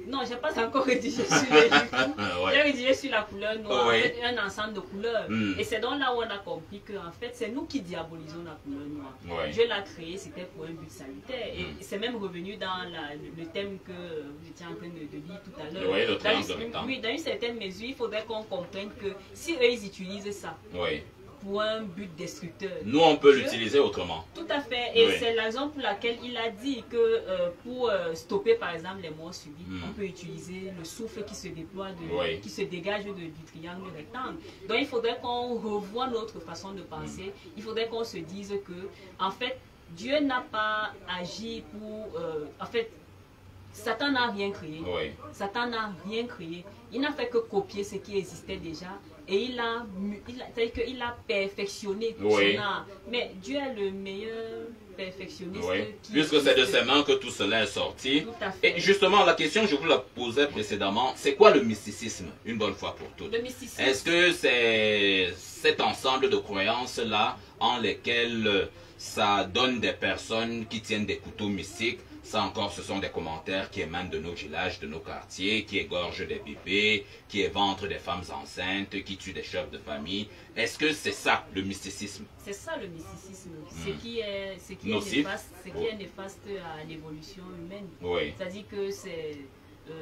Non, j'ai pas encore rédigé sur les hiboux. Ouais. J'ai rédigé sur la couleur noire, Oui. en fait, un ensemble de couleurs. Mm. Et c'est donc là où on a compris que en fait, c'est nous qui diabolisons la couleur noire. Oui. Dieu l'a créé, c'était pour un but salutaire. Et Mm. c'est même revenu dans le thème que vous étiez en train de lire tout à l'heure. Oui, le Dans triangle une- rectangle. Oui, dans une certaine mesure, il faudrait qu'on comprenne que si eux, ils utilisent ça Oui. pour un but destructeur, Nous, on peut Dieu- l'utiliser autrement. tout à fait. Et Oui. c'est la raison pour laquelle il a dit que pour stopper par exemple les morts subites, Mm. on peut utiliser le souffle qui se déploie, Oui. qui se dégage du triangle rectangle. Donc il faudrait qu'on revoie notre façon de penser. Mm. Il faudrait qu'on se dise que, en fait, Dieu n'a pas agi pour... en fait, Satan n'a rien créé. Oui. Satan n'a rien créé. Il n'a fait que copier ce qui existait déjà. Et c'est-à-dire qu'il a perfectionné Oui. son art. Mais Dieu est le meilleur perfectionniste. Oui. qui Puisque c'est de existe. ses mains que tout cela est sorti. Tout à fait. Et justement, la question, je vous la posais précédemment, c'est quoi le mysticisme, une bonne fois pour toutes? Le mysticisme. Est-ce que c'est cet ensemble de croyances-là en lesquelles ça donne des personnes qui tiennent des couteaux mystiques? Ça encore, ce sont des commentaires qui émanent de nos villages, de nos quartiers, qui égorgent des bébés, qui éventrent des femmes enceintes, qui tuent des chefs de famille. Est-ce que c'est ça, le mysticisme? C'est ça le mysticisme. Mm. Ce qui est Nocif. néfaste, ce qui Oh. est néfaste à l'évolution humaine. Oui. C'est-à-dire que c'est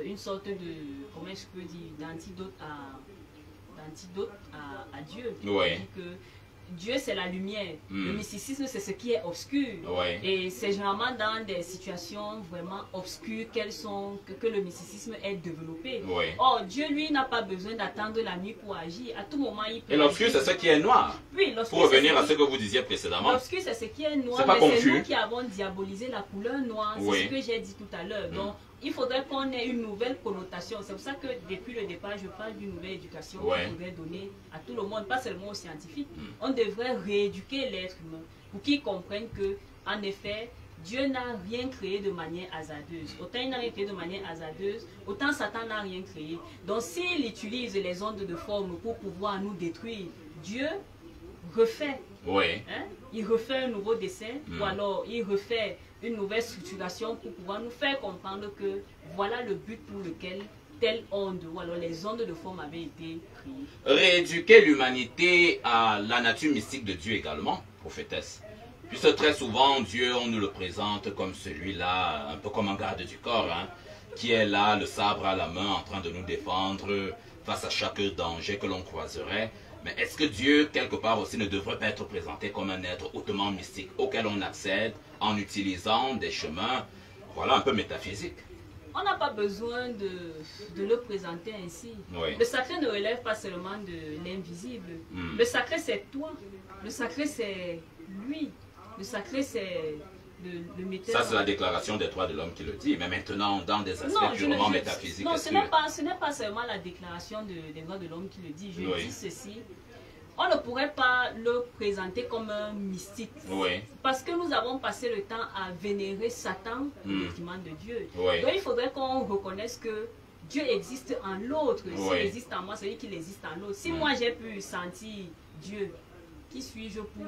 une sorte de, comment est-ce que je peux dire, d'antidote d'antidote à Dieu. Ouais. Que Dieu, c'est la lumière. Le mysticisme, c'est ce qui est obscur. Ouais. Et c'est généralement dans des situations vraiment obscures que le mysticisme est développé. Ouais. Or, Dieu, lui, n'a pas besoin d'attendre la nuit pour agir. À tout moment, il peut. Et l'obscur, c'est ce qui est noir. Oui, l'obscur. Pour revenir à ce que vous disiez précédemment. L'obscur, c'est ce qui est noir. C'est pas confus. C'est nous qui avons diabolisé la couleur noire. Oui. C'est ce que j'ai dit tout à l'heure. Donc, il faudrait qu'on ait une nouvelle connotation. C'est pour ça que depuis le départ, je parle d'une nouvelle éducation qu'il faudrait donner à tout le monde, pas seulement aux scientifiques. On devrait rééduquer l'être humain pour qu'ils comprennent que, en effet, Dieu n'a rien créé de manière hasardeuse. Autant il n'a rien créé de manière hasardeuse, autant Satan n'a rien créé. Donc s'il utilise les ondes de forme pour pouvoir nous détruire, Dieu refait. Oui. Hein? Il refait un nouveau dessin ou alors il refait une nouvelle structuration pour pouvoir nous faire comprendre que voilà le but pour lequel telle onde ou alors les ondes de forme avaient été créées. Rééduquer l'humanité à la nature mystique de Dieu également, prophétesse. Puisque très souvent, Dieu, on nous le présente comme celui-là, un peu comme un garde du corps, hein, qui est là, le sabre à la main, en train de nous défendre face à chaque danger que l'on croiserait. Mais est-ce que Dieu, quelque part aussi, ne devrait pas être présenté comme un être hautement mystique auquel on accède en utilisant des chemins, voilà, un peu métaphysiques? On n'a pas besoin de le présenter ainsi. Oui. Le sacré ne relève pas seulement de l'invisible. Le sacré, c'est toi. Le sacré, c'est lui. Le sacré, c'est le metteur. Ça, c'est la déclaration des droits de l'homme qui le dit. Mais maintenant, dans des aspects purement métaphysiques. Non, ce n'est pas seulement la déclaration des droits de l'homme qui le dit. Je dis ceci. On ne pourrait pas le présenter comme un mystique. Oui. Parce que nous avons passé le temps à vénérer Satan, le détriment de Dieu. Oui. Donc il faudrait qu'on reconnaisse que Dieu existe en l'autre. S'il existe en moi, c'est-à-dire qu'il existe en l'autre. Si moi j'ai pu sentir Dieu, qui suis-je pour...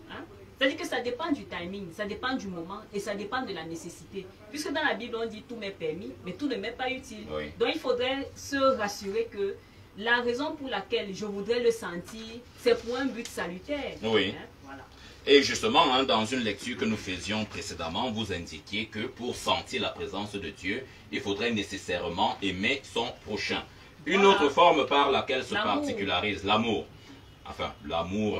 Hein? C'est-à-dire que ça dépend du timing, ça dépend du moment et ça dépend de la nécessité. Puisque dans la Bible on dit tout m'est permis, mais tout ne m'est pas utile. Oui. Donc il faudrait se rassurer que la raison pour laquelle je voudrais le sentir, c'est pour un but salutaire. Oui. Hein? Voilà. Et justement, hein, dans une lecture que nous faisions précédemment, vous indiquiez que pour sentir la présence de Dieu, il faudrait nécessairement aimer son prochain. Une autre forme par laquelle se particularise l'amour. Enfin, l'amour...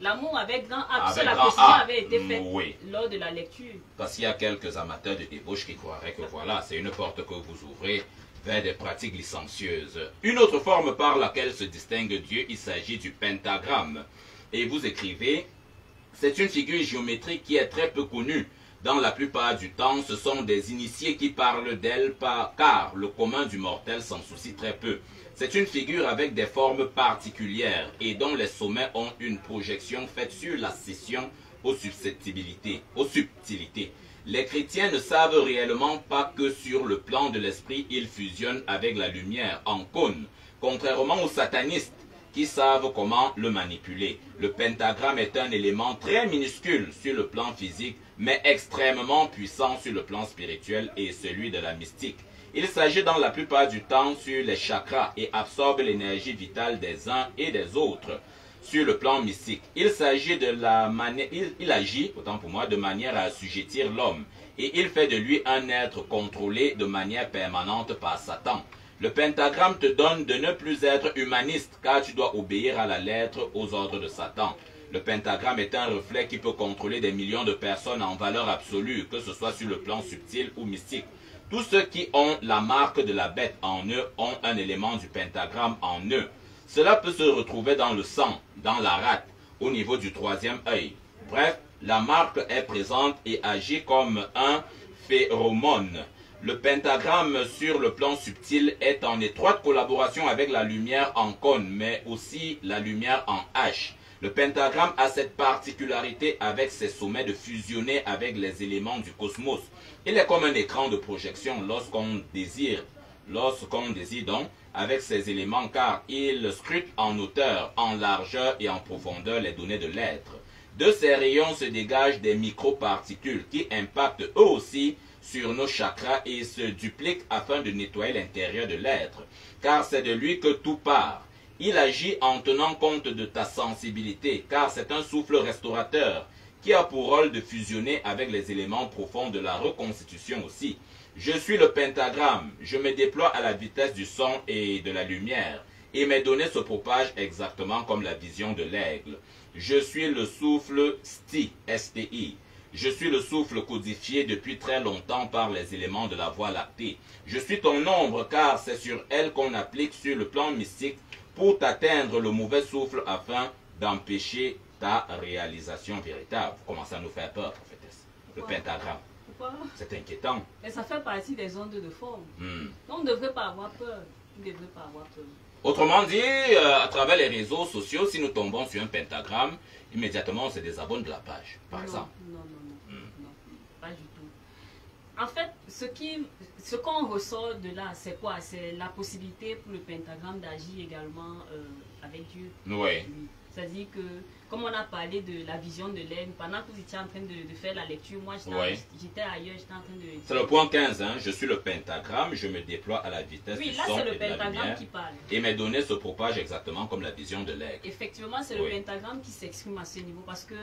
L'amour avec grand A, parce que avec la grand précision A. avait été faite Oui. lors de la lecture. Parce qu'il y a quelques amateurs de débauche qui croiraient que voilà, c'est une porte que vous ouvrez vers des pratiques licencieuses. Une autre forme par laquelle se distingue Dieu, il s'agit du pentagramme. Et vous écrivez, c'est une figure géométrique qui est très peu connue. Dans la plupart du temps, ce sont des initiés qui parlent d'elle, car le commun du mortel s'en soucie très peu. C'est une figure avec des formes particulières et dont les sommets ont une projection faite sur la scission aux susceptibilités, aux subtilités. Les chrétiens ne savent réellement pas que sur le plan de l'esprit, ils fusionnent avec la lumière en cône, contrairement aux satanistes qui savent comment le manipuler. Le pentagramme est un élément très minuscule sur le plan physique, mais extrêmement puissant sur le plan spirituel et celui de la mystique. Il s'agit dans la plupart du temps sur les chakras et absorbe l'énergie vitale des uns et des autres. Sur le plan mystique, il s'agit de la manière, il agit, autant pour moi, de manière à assujettir l'homme, et il fait de lui un être contrôlé de manière permanente par Satan. Le pentagramme te donne de ne plus être humaniste, car tu dois obéir à la lettre aux ordres de Satan. Le pentagramme est un reflet qui peut contrôler des millions de personnes en valeur absolue, que ce soit sur le plan subtil ou mystique. Tous ceux qui ont la marque de la bête en eux ont un élément du pentagramme en eux. Cela peut se retrouver dans le sang, dans la rate, au niveau du troisième œil. Bref, la marque est présente et agit comme un phéromone. Le pentagramme sur le plan subtil est en étroite collaboration avec la lumière en cône, mais aussi la lumière en H. Le pentagramme a cette particularité avec ses sommets de fusionner avec les éléments du cosmos. Il est comme un écran de projection lorsqu'on désire donc, avec ces éléments, car il scrute en hauteur, en largeur et en profondeur les données de l'être. De ces rayons se dégagent des microparticules qui impactent eux aussi sur nos chakras et se dupliquent afin de nettoyer l'intérieur de l'être, car c'est de lui que tout part. Il agit en tenant compte de ta sensibilité, car c'est un souffle restaurateur qui a pour rôle de fusionner avec les éléments profonds de la reconstitution aussi. Je suis le pentagramme, je me déploie à la vitesse du son et de la lumière, et mes données se propagent exactement comme la vision de l'aigle. Je suis le souffle STI. Je suis le souffle codifié depuis très longtemps par les éléments de la Voie lactée. Je suis ton ombre car c'est sur elle qu'on applique sur le plan mystique pour t'atteindre le mauvais souffle afin d'empêcher ta réalisation véritable. Vous commencez à nous faire peur, prophétesse. Le pentagramme. Pourquoi? C'est inquiétant. Mais ça fait partie des ondes de forme. On ne devrait pas avoir peur. On ne devrait pas avoir peur. Autrement dit, à travers les réseaux sociaux, si nous tombons sur un pentagramme, immédiatement on se désabonne de la page, par exemple. Non, pas du tout. En fait, ce qu'on ressort de là, c'est quoi? C'est la possibilité pour le pentagramme d'agir également avec Dieu. Oui. C'est-à-dire que, comme on a parlé de la vision de l'aigle, pendant que vous étiez en train de faire la lecture, moi j'étais ailleurs, j'étais en train de... C'est le point 15, hein. Je suis le pentagramme, je me déploie à la vitesse du son c'est le et de la pentagramme lumière, qui parle. et mes données se propagent exactement comme la vision de l'aigle. Effectivement, c'est le pentagramme qui s'exprime à ce niveau parce que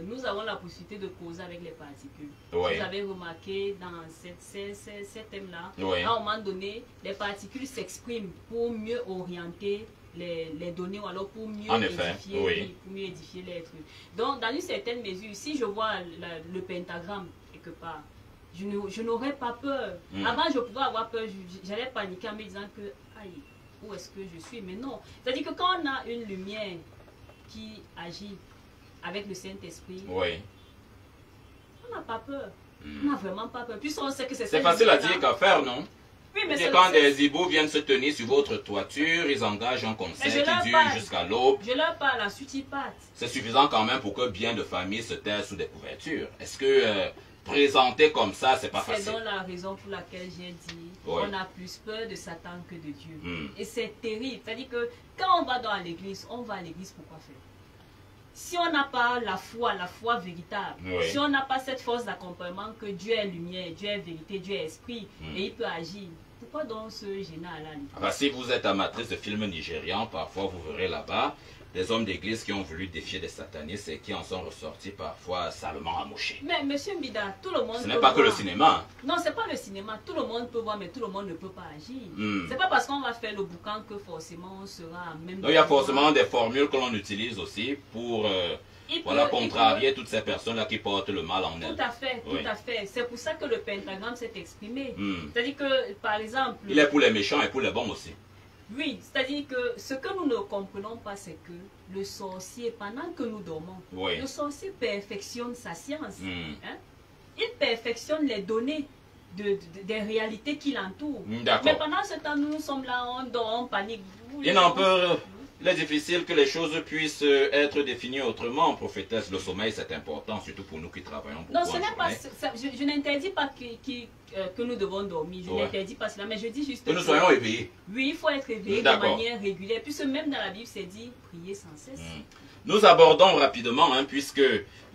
nous avons la possibilité de causer avec les particules. Vous avez remarqué dans ces thèmes-là, à un moment donné, les particules s'expriment pour mieux orienter les données ou alors pour mieux édifier les trucs. Donc, dans une certaine mesure, si je vois le pentagramme quelque part, je n'aurais pas peur. Avant, je pouvais avoir peur, j'allais paniquer en me disant que, aïe, où est-ce que je suis? Mais non. C'est-à-dire que quand on a une lumière qui agit avec le Saint-Esprit, on n'a pas peur. On n'a vraiment pas peur. Puis on sait que c'est facile à dire qu'à faire, non? Oui, mais quand des hiboux viennent se tenir sur votre toiture, ils engagent un concert qui dure jusqu'à l'aube. Je leur parle, ensuite ils partent. C'est suffisant quand même pour que bien de familles se taisent sous des couvertures. Est-ce que présenter comme ça, c'est pas facile? C'est donc la raison pour laquelle j'ai dit on a plus peur de Satan que de Dieu. Et c'est terrible. C'est-à-dire que quand on va dans l'église, on va à l'église pour quoi faire? Si on n'a pas la foi véritable, si on n'a pas cette force d'accompagnement que Dieu est lumière, Dieu est vérité, Dieu est esprit, et il peut agir, pourquoi donc se gêner à la limite? Si vous êtes amatrice de films nigérians, parfois vous verrez là-bas des hommes d'église qui ont voulu défier des satanistes et qui en sont ressortis parfois salement amochés. Mais monsieur Mbida, tout le monde Ce n'est pas que le cinéma. Non, c'est pas le cinéma. Tout le monde peut voir, mais tout le monde ne peut pas agir. C'est pas parce qu'on va faire le boucan que forcément on sera même... Donc il y a forcément des formules que l'on utilise aussi pour contrarier toutes ces personnes-là qui portent le mal en elles. Tout à fait. C'est pour ça que le pentagramme s'est exprimé. C'est-à-dire que, par exemple... Il est pour les méchants et pour les bons aussi. Oui, c'est-à-dire que ce que nous ne comprenons pas, c'est que le sorcier, pendant que nous dormons, le sorcier perfectionne sa science. Il perfectionne les données des réalités qui l'entourent. Mais pendant ce temps, nous sommes là, on dort, on panique. Il n'en peut... Il est difficile que les choses puissent être définies autrement, prophétesse. Le sommeil, c'est important, surtout pour nous qui travaillons beaucoup. Non, ce n'est pas ça. Je n'interdis pas que nous devons dormir. Je n'interdis pas cela, mais je dis juste que nous soyons éveillés. Oui, il faut être éveillé de manière régulière. Puisque même dans la Bible, c'est dit prier sans cesse. Nous abordons rapidement, puisque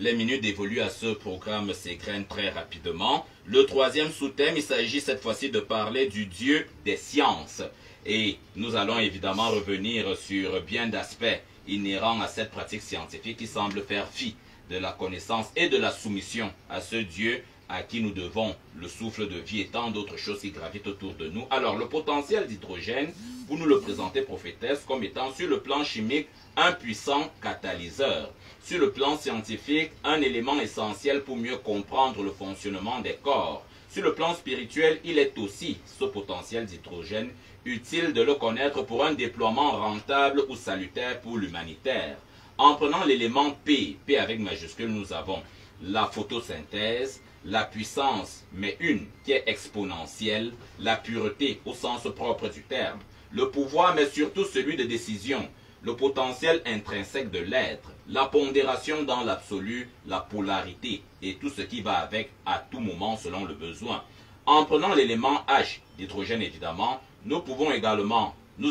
les minutes dévolues à ce programme s'égrènent très rapidement. Le troisième sous-thème, il s'agit cette fois-ci de parler du Dieu des sciences. Et nous allons évidemment revenir sur bien d'aspects inhérents à cette pratique scientifique qui semble faire fi de la connaissance et de la soumission à ce Dieu à qui nous devons le souffle de vie et tant d'autres choses qui gravitent autour de nous. Alors, le potentiel d'hydrogène, vous nous le présentez, prophétesse, comme étant sur le plan chimique un puissant catalyseur. Sur le plan scientifique, un élément essentiel pour mieux comprendre le fonctionnement des corps. Sur le plan spirituel, il est aussi, ce potentiel d'hydrogène, utile de le connaître pour un déploiement rentable ou salutaire pour l'humanitaire. En prenant l'élément P avec majuscule, nous avons la photosynthèse, la puissance, mais une qui est exponentielle, la pureté au sens propre du terme, le pouvoir, mais surtout celui de décision, le potentiel intrinsèque de l'être, la pondération dans l'absolu, la polarité et tout ce qui va avec à tout moment selon le besoin. En prenant l'élément H, d'hydrogène évidemment, nous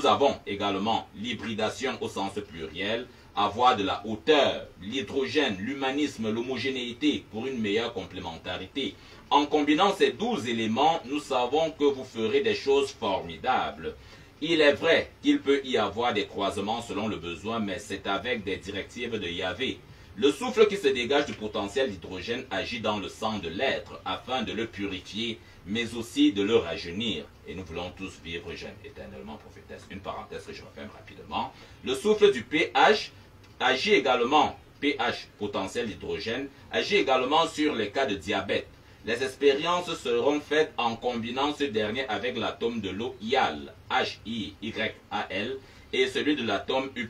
avons également l'hybridation au sens pluriel, avoir de la hauteur, l'hydrogène, l'humanisme, l'homogénéité pour une meilleure complémentarité. En combinant ces 12 éléments, nous savons que vous ferez des choses formidables. Il est vrai qu'il peut y avoir des croisements selon le besoin, mais c'est avec des directives de Yahvé. Le souffle qui se dégage du potentiel d'hydrogène agit dans le sang de l'être afin de le purifier, mais aussi de le rajeunir. Et nous voulons tous vivre jeunes éternellement, prophétesse. Une parenthèse que je referme rapidement. Le souffle du pH agit également, pH, potentiel d'hydrogène, agit également sur les cas de diabète. Les expériences seront faites en combinant ce dernier avec l'atome de l'eau HYAL, H-I-Y-A-L, et celui de l'atome U+.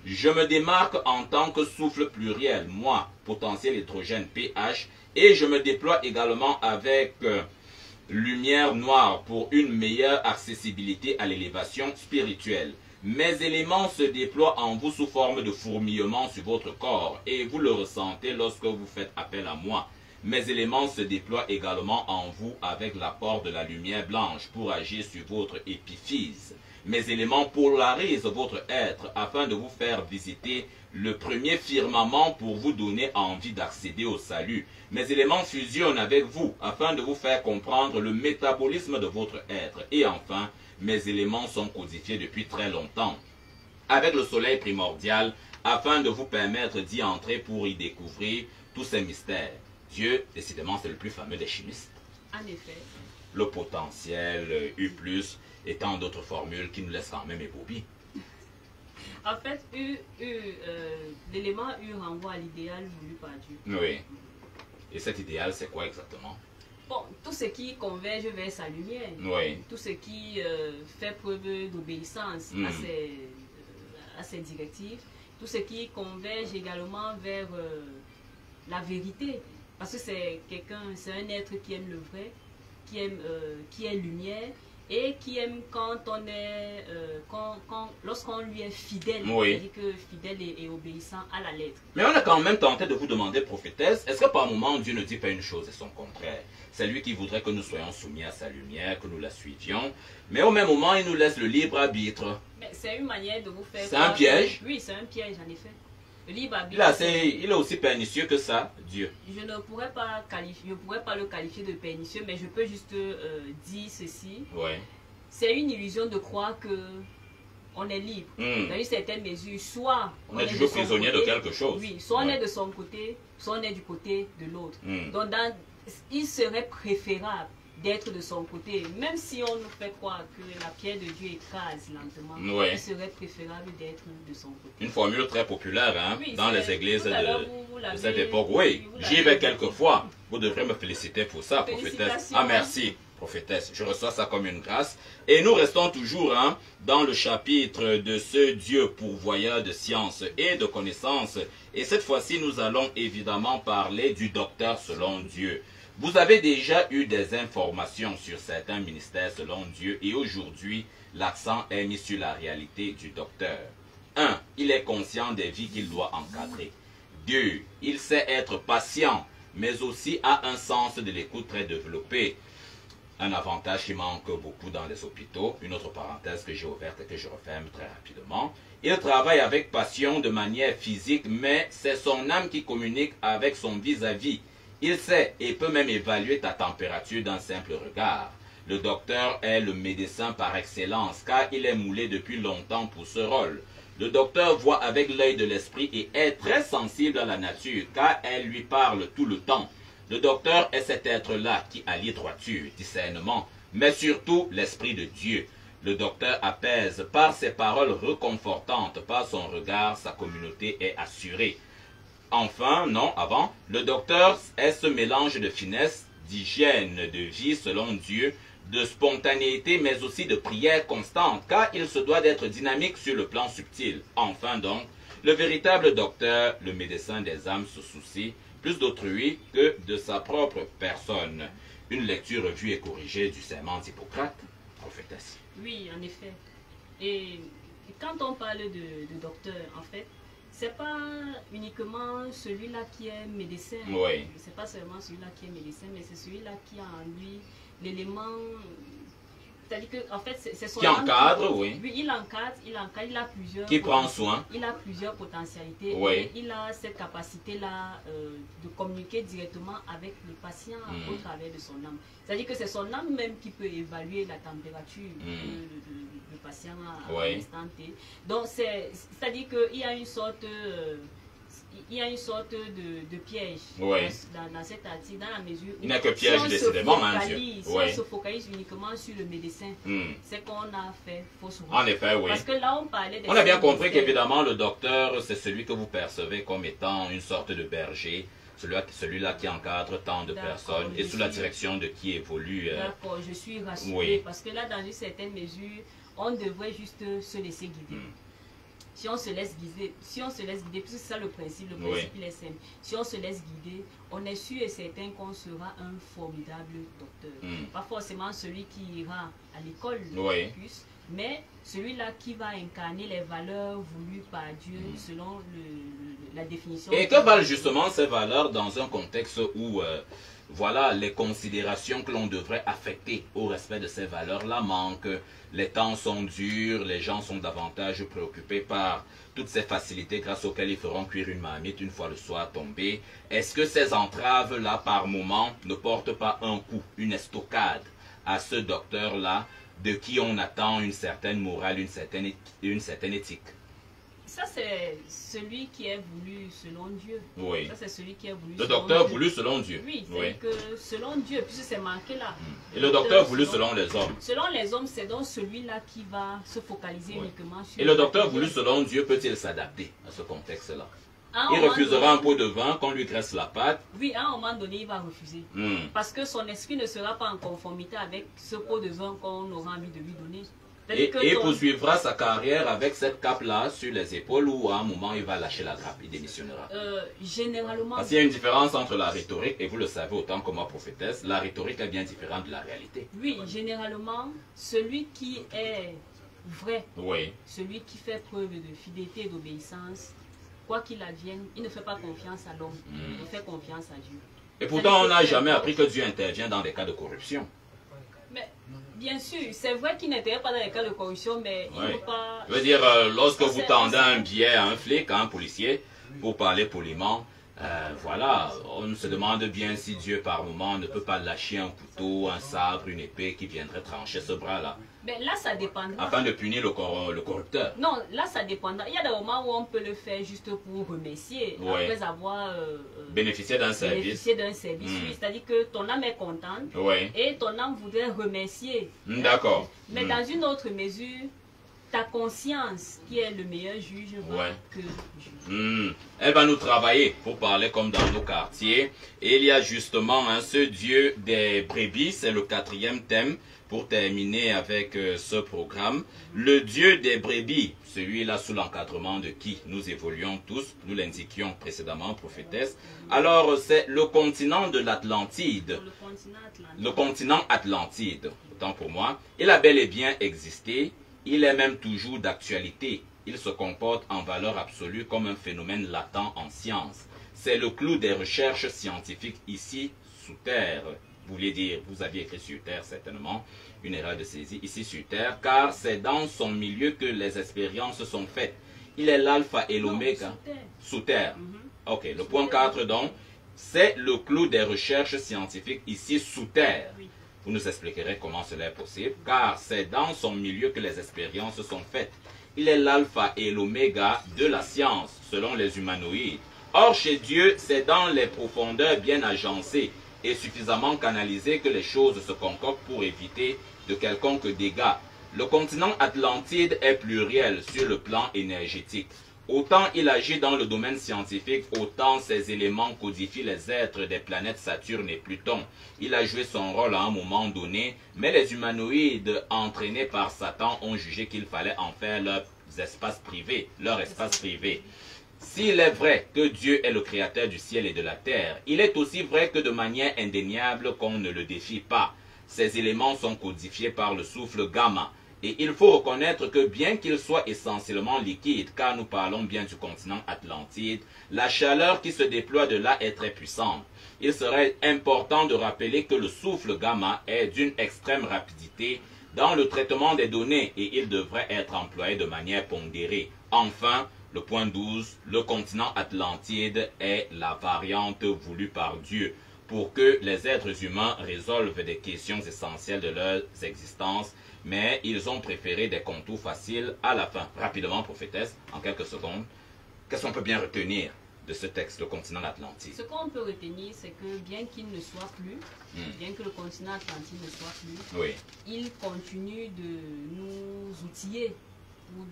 Je me démarque en tant que souffle pluriel, moi, potentiel hydrogène pH, et je me déploie également avec lumière noire pour une meilleure accessibilité à l'élévation spirituelle. Mes éléments se déploient en vous sous forme de fourmillement sur votre corps, et vous le ressentez lorsque vous faites appel à moi. Mes éléments se déploient également en vous avec l'apport de la lumière blanche pour agir sur votre épiphyse. Mes éléments polarisent votre être afin de vous faire visiter le premier firmament pour vous donner envie d'accéder au salut. Mes éléments fusionnent avec vous afin de vous faire comprendre le métabolisme de votre être. Et enfin, mes éléments sont codifiés depuis très longtemps avec le soleil primordial afin de vous permettre d'y entrer pour y découvrir tous ces mystères. Dieu, décidément, c'est le plus fameux des chimistes. En effet. Le potentiel U+, et tant d'autres formules qui nous laissent quand même ébobis. En fait, l'élément U renvoie à l'idéal voulu par Dieu. Oui. Et cet idéal, c'est quoi exactement? Bon, tout ce qui converge vers sa lumière. Oui. Tout ce qui fait preuve d'obéissance à ses directives. Tout ce qui converge également vers la vérité. Parce que c'est un être qui aime le vrai, qui est lumière, et qui aime quand on est, lorsqu'on lui est fidèle, oui. c'est-à-dire que fidèle et obéissant à la lettre. Mais on a quand même tenté de vous demander, prophétesse, est-ce que par moment Dieu ne dit pas une chose et son contraire? C'est lui qui voudrait que nous soyons soumis à sa lumière, que nous la suivions, mais au même moment il nous laisse le libre arbitre. C'est une manière de vous faire... C'est un piège? Oui, c'est un piège en effet. Le libre arbitre, il est aussi pernicieux que ça, Dieu. Je ne pourrais pas le qualifier de pernicieux, mais je peux juste dire ceci. Ouais. C'est une illusion de croire que on est libre. Dans une certaine mesure, soit on est toujours prisonnier de quelque chose. Oui, soit on est de son côté, soit on est du côté de l'autre. Donc il serait préférable d'être de son côté, même si on nous fait croire que la pierre de Dieu écrase lentement, il serait préférable d'être de son côté. Une formule très populaire hein, oui, dans les églises de cette époque. Oui, oui j'y vais quelquefois. Vous devrez me féliciter pour ça, prophétesse. Ah, merci, prophétesse. Je reçois ça comme une grâce. Et nous restons toujours hein, dans le chapitre de ce Dieu pourvoyeur de science et de connaissances. Et cette fois-ci, nous allons évidemment parler du docteur selon Dieu. Vous avez déjà eu des informations sur certains ministères selon Dieu et aujourd'hui, l'accent est mis sur la réalité du docteur. 1. Il est conscient des vies qu'il doit encadrer. 2. Il sait être patient, mais aussi a un sens de l'écoute très développé. Un avantage qui manque beaucoup dans les hôpitaux. Une autre parenthèse que j'ai ouverte et que je referme très rapidement. Il travaille avec passion de manière physique, mais c'est son âme qui communique avec son vis-à-vis. Il sait et peut même évaluer ta température d'un simple regard. Le docteur est le médecin par excellence car il est moulé depuis longtemps pour ce rôle. Le docteur voit avec l'œil de l'esprit et est très sensible à la nature car elle lui parle tout le temps. Le docteur est cet être-là qui allie droiture, discernement, mais surtout l'esprit de Dieu. Le docteur apaise par ses paroles réconfortantes, par son regard, sa communauté est assurée. Enfin, non, avant, le docteur est ce mélange de finesse, d'hygiène de vie selon Dieu, de spontanéité, mais aussi de prière constante, car il se doit d'être dynamique sur le plan subtil. Enfin donc, le véritable docteur, le médecin des âmes, se soucie plus d'autrui que de sa propre personne. Une lecture vue et corrigée du serment d'Hippocrate, prophétesse. Oui, en effet. Et quand on parle de docteur, en fait, c'est pas uniquement celui-là qui est médecin. Oui. C'est pas seulement celui-là qui est médecin, mais c'est celui-là qui a en lui l'élément. C'est-à-dire que, en fait, c'est son. Qui encadre, oui. Oui, il encadre, il a plusieurs. Qui prend soin. Il a plusieurs potentialités. Oui. Et il a cette capacité-là de communiquer directement avec les patients au travers de son âme. C'est-à-dire que c'est son âme même qui peut évaluer la température du patient à l'instant T. Donc, c'est-à-dire qu'il y a une sorte. il y a une sorte de piège dans cet article, dans la mesure où il n'y a que piège décidément, hein, Dieu. Si on se focalise uniquement sur le médecin, c'est qu'on a fait fausse route. En effet, oui. Parce que là, on parlait des... On a bien compris qu'évidemment, le docteur, c'est celui que vous percevez comme étant une sorte de berger, celui-là qui encadre tant de personnes et sous la direction de qui évolue. D'accord, je suis rassurée, parce que là, dans une certaine mesure, on devrait juste se laisser guider. Si on se laisse guider, parce que c'est ça le principe il est simple. Si on se laisse guider, on est sûr et certain qu'on sera un formidable docteur. Pas forcément celui qui ira à l'école, mais celui-là qui va incarner les valeurs voulues par Dieu selon la définition. Et que valent justement ces valeurs dans un contexte où voilà, les considérations que l'on devrait affecter au respect de ces valeurs-là manquent. Les temps sont durs, les gens sont davantage préoccupés par toutes ces facilités grâce auxquelles ils feront cuire une marmite une fois le soir tombé. Est-ce que ces entraves-là, par moment, ne portent pas un coup, une estocade à ce docteur-là, de qui on attend une certaine morale, une certaine éthique? Ça, c'est celui qui est voulu selon Dieu. Oui. Ça, c'est celui qui est voulu le docteur voulu selon Dieu. Oui, c'est que selon Dieu, puisque c'est marqué là. Et le docteur voulu selon les hommes. Selon les hommes, c'est donc celui-là qui va se focaliser uniquement sur... Et le docteur voulu selon Dieu peut-il s'adapter à ce contexte-là? Il refusera un pot de vin qu'on lui graisse la patte. Oui, à un moment donné, il va refuser. Parce que son esprit ne sera pas en conformité avec ce pot de vin qu'on aura envie de lui donner. Et il poursuivra sa carrière avec cette cape-là sur les épaules ou à un moment il va lâcher la grappe, il démissionnera. Généralement... Parce qu'il y a une différence entre la rhétorique, et vous le savez autant que moi prophétesse, la rhétorique est bien différente de la réalité. Oui, généralement, celui qui est vrai, celui qui fait preuve de fidélité et d'obéissance, quoi qu'il advienne, il ne fait pas confiance à l'homme, il fait confiance à Dieu. Et pourtant, on n'a jamais appris que Dieu intervient dans des cas de corruption. Mais, bien sûr, c'est vrai qu'il n'intervient pas dans les cas de corruption, mais il ne peut pas... Je veux dire, lorsque vous tendez un billet à un flic, à un policier, pour parler poliment, voilà, on se demande bien si Dieu, par moment, ne peut pas lâcher un couteau, un sabre, une épée qui viendrait trancher ce bras-là. Mais là, ça dépendra. Afin de punir le corrupteur. Non, là, ça dépendra. Il y a des moments où on peut le faire juste pour remercier, après avoir bénéficié d'un service. C'est-à-dire que ton âme est contente et ton âme voudrait remercier. D'accord. Mais dans une autre mesure, ta conscience, qui est le meilleur juge, que elle va nous travailler pour parler comme dans nos quartiers. Et il y a justement ce Dieu des brebis, c'est le 4e thème. Pour terminer avec ce programme, le Dieu des brebis, celui-là sous l'encadrement de qui nous évoluons tous, nous l'indiquions précédemment, prophétesse. Alors, c'est le continent de l'Atlantide. Le continent Atlantide, autant pour moi. Il a bel et bien existé, il est même toujours d'actualité. Il se comporte en valeur absolue comme un phénomène latent en science. C'est le clou des recherches scientifiques ici, sous terre. Vous voulez dire, vous aviez écrit sur terre certainement, une erreur de saisie, ici sur terre, car c'est dans son milieu que les expériences sont faites. Il est l'alpha et l'oméga. Sous terre. Ok, le point 4 donc, c'est le clou des recherches scientifiques ici sous terre. Vous nous expliquerez comment cela est possible, car c'est dans son milieu que les expériences sont faites. Il est l'alpha et l'oméga de la science, selon les humanoïdes. Or, chez Dieu, c'est dans les profondeurs bien agencées et suffisamment canalisé que les choses se concoctent pour éviter de quelconque dégâts. Le continent Atlantide est pluriel sur le plan énergétique. Autant il agit dans le domaine scientifique, autant ses éléments codifient les êtres des planètes Saturne et Pluton. Il a joué son rôle à un moment donné, mais les humanoïdes, entraînés par Satan, ont jugé qu'il fallait en faire leur espace privé. S'il est vrai que Dieu est le créateur du ciel et de la terre, il est aussi vrai que de manière indéniable qu'on ne le défie pas. Ces éléments sont codifiés par le souffle gamma. Et il faut reconnaître que bien qu'il soit essentiellement liquide, car nous parlons bien du continent Atlantide, la chaleur qui se déploie de là est très puissante. Il serait important de rappeler que le souffle gamma est d'une extrême rapidité dans le traitement des données et il devrait être employé de manière pondérée. Enfin, le point 12, le continent Atlantide est la variante voulue par Dieu pour que les êtres humains résolvent des questions essentielles de leur existence, mais ils ont préféré des contours faciles à la fin. Rapidement, prophétesse, en quelques secondes, qu'est-ce qu'on peut bien retenir de ce texte, le continent atlantique? Ce qu'on peut retenir, c'est que bien qu'il ne soit plus, bien que le continent atlantique ne soit plus, Oui. il continue de nous outiller pour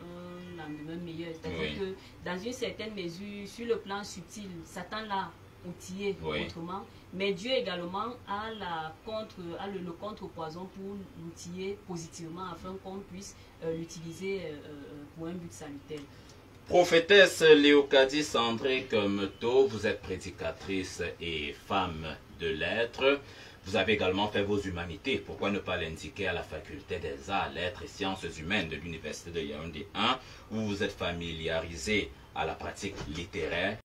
un lendemain meilleur. C'est-à-dire que dans une certaine mesure, sur le plan subtil, Satan l'a outillé autrement, mais Dieu également a le contrepoison pour l'outiller positivement afin qu'on puisse l'utiliser pour un but salutaire. Prophétesse Léocadie Sandré Meto, vous êtes prédicatrice et femme de lettres. Vous avez également fait vos humanités. Pourquoi ne pas l'indiquer à la faculté des arts, lettres et sciences humaines de l'université de Yaoundé 1, où vous vous êtes familiarisé à la pratique littéraire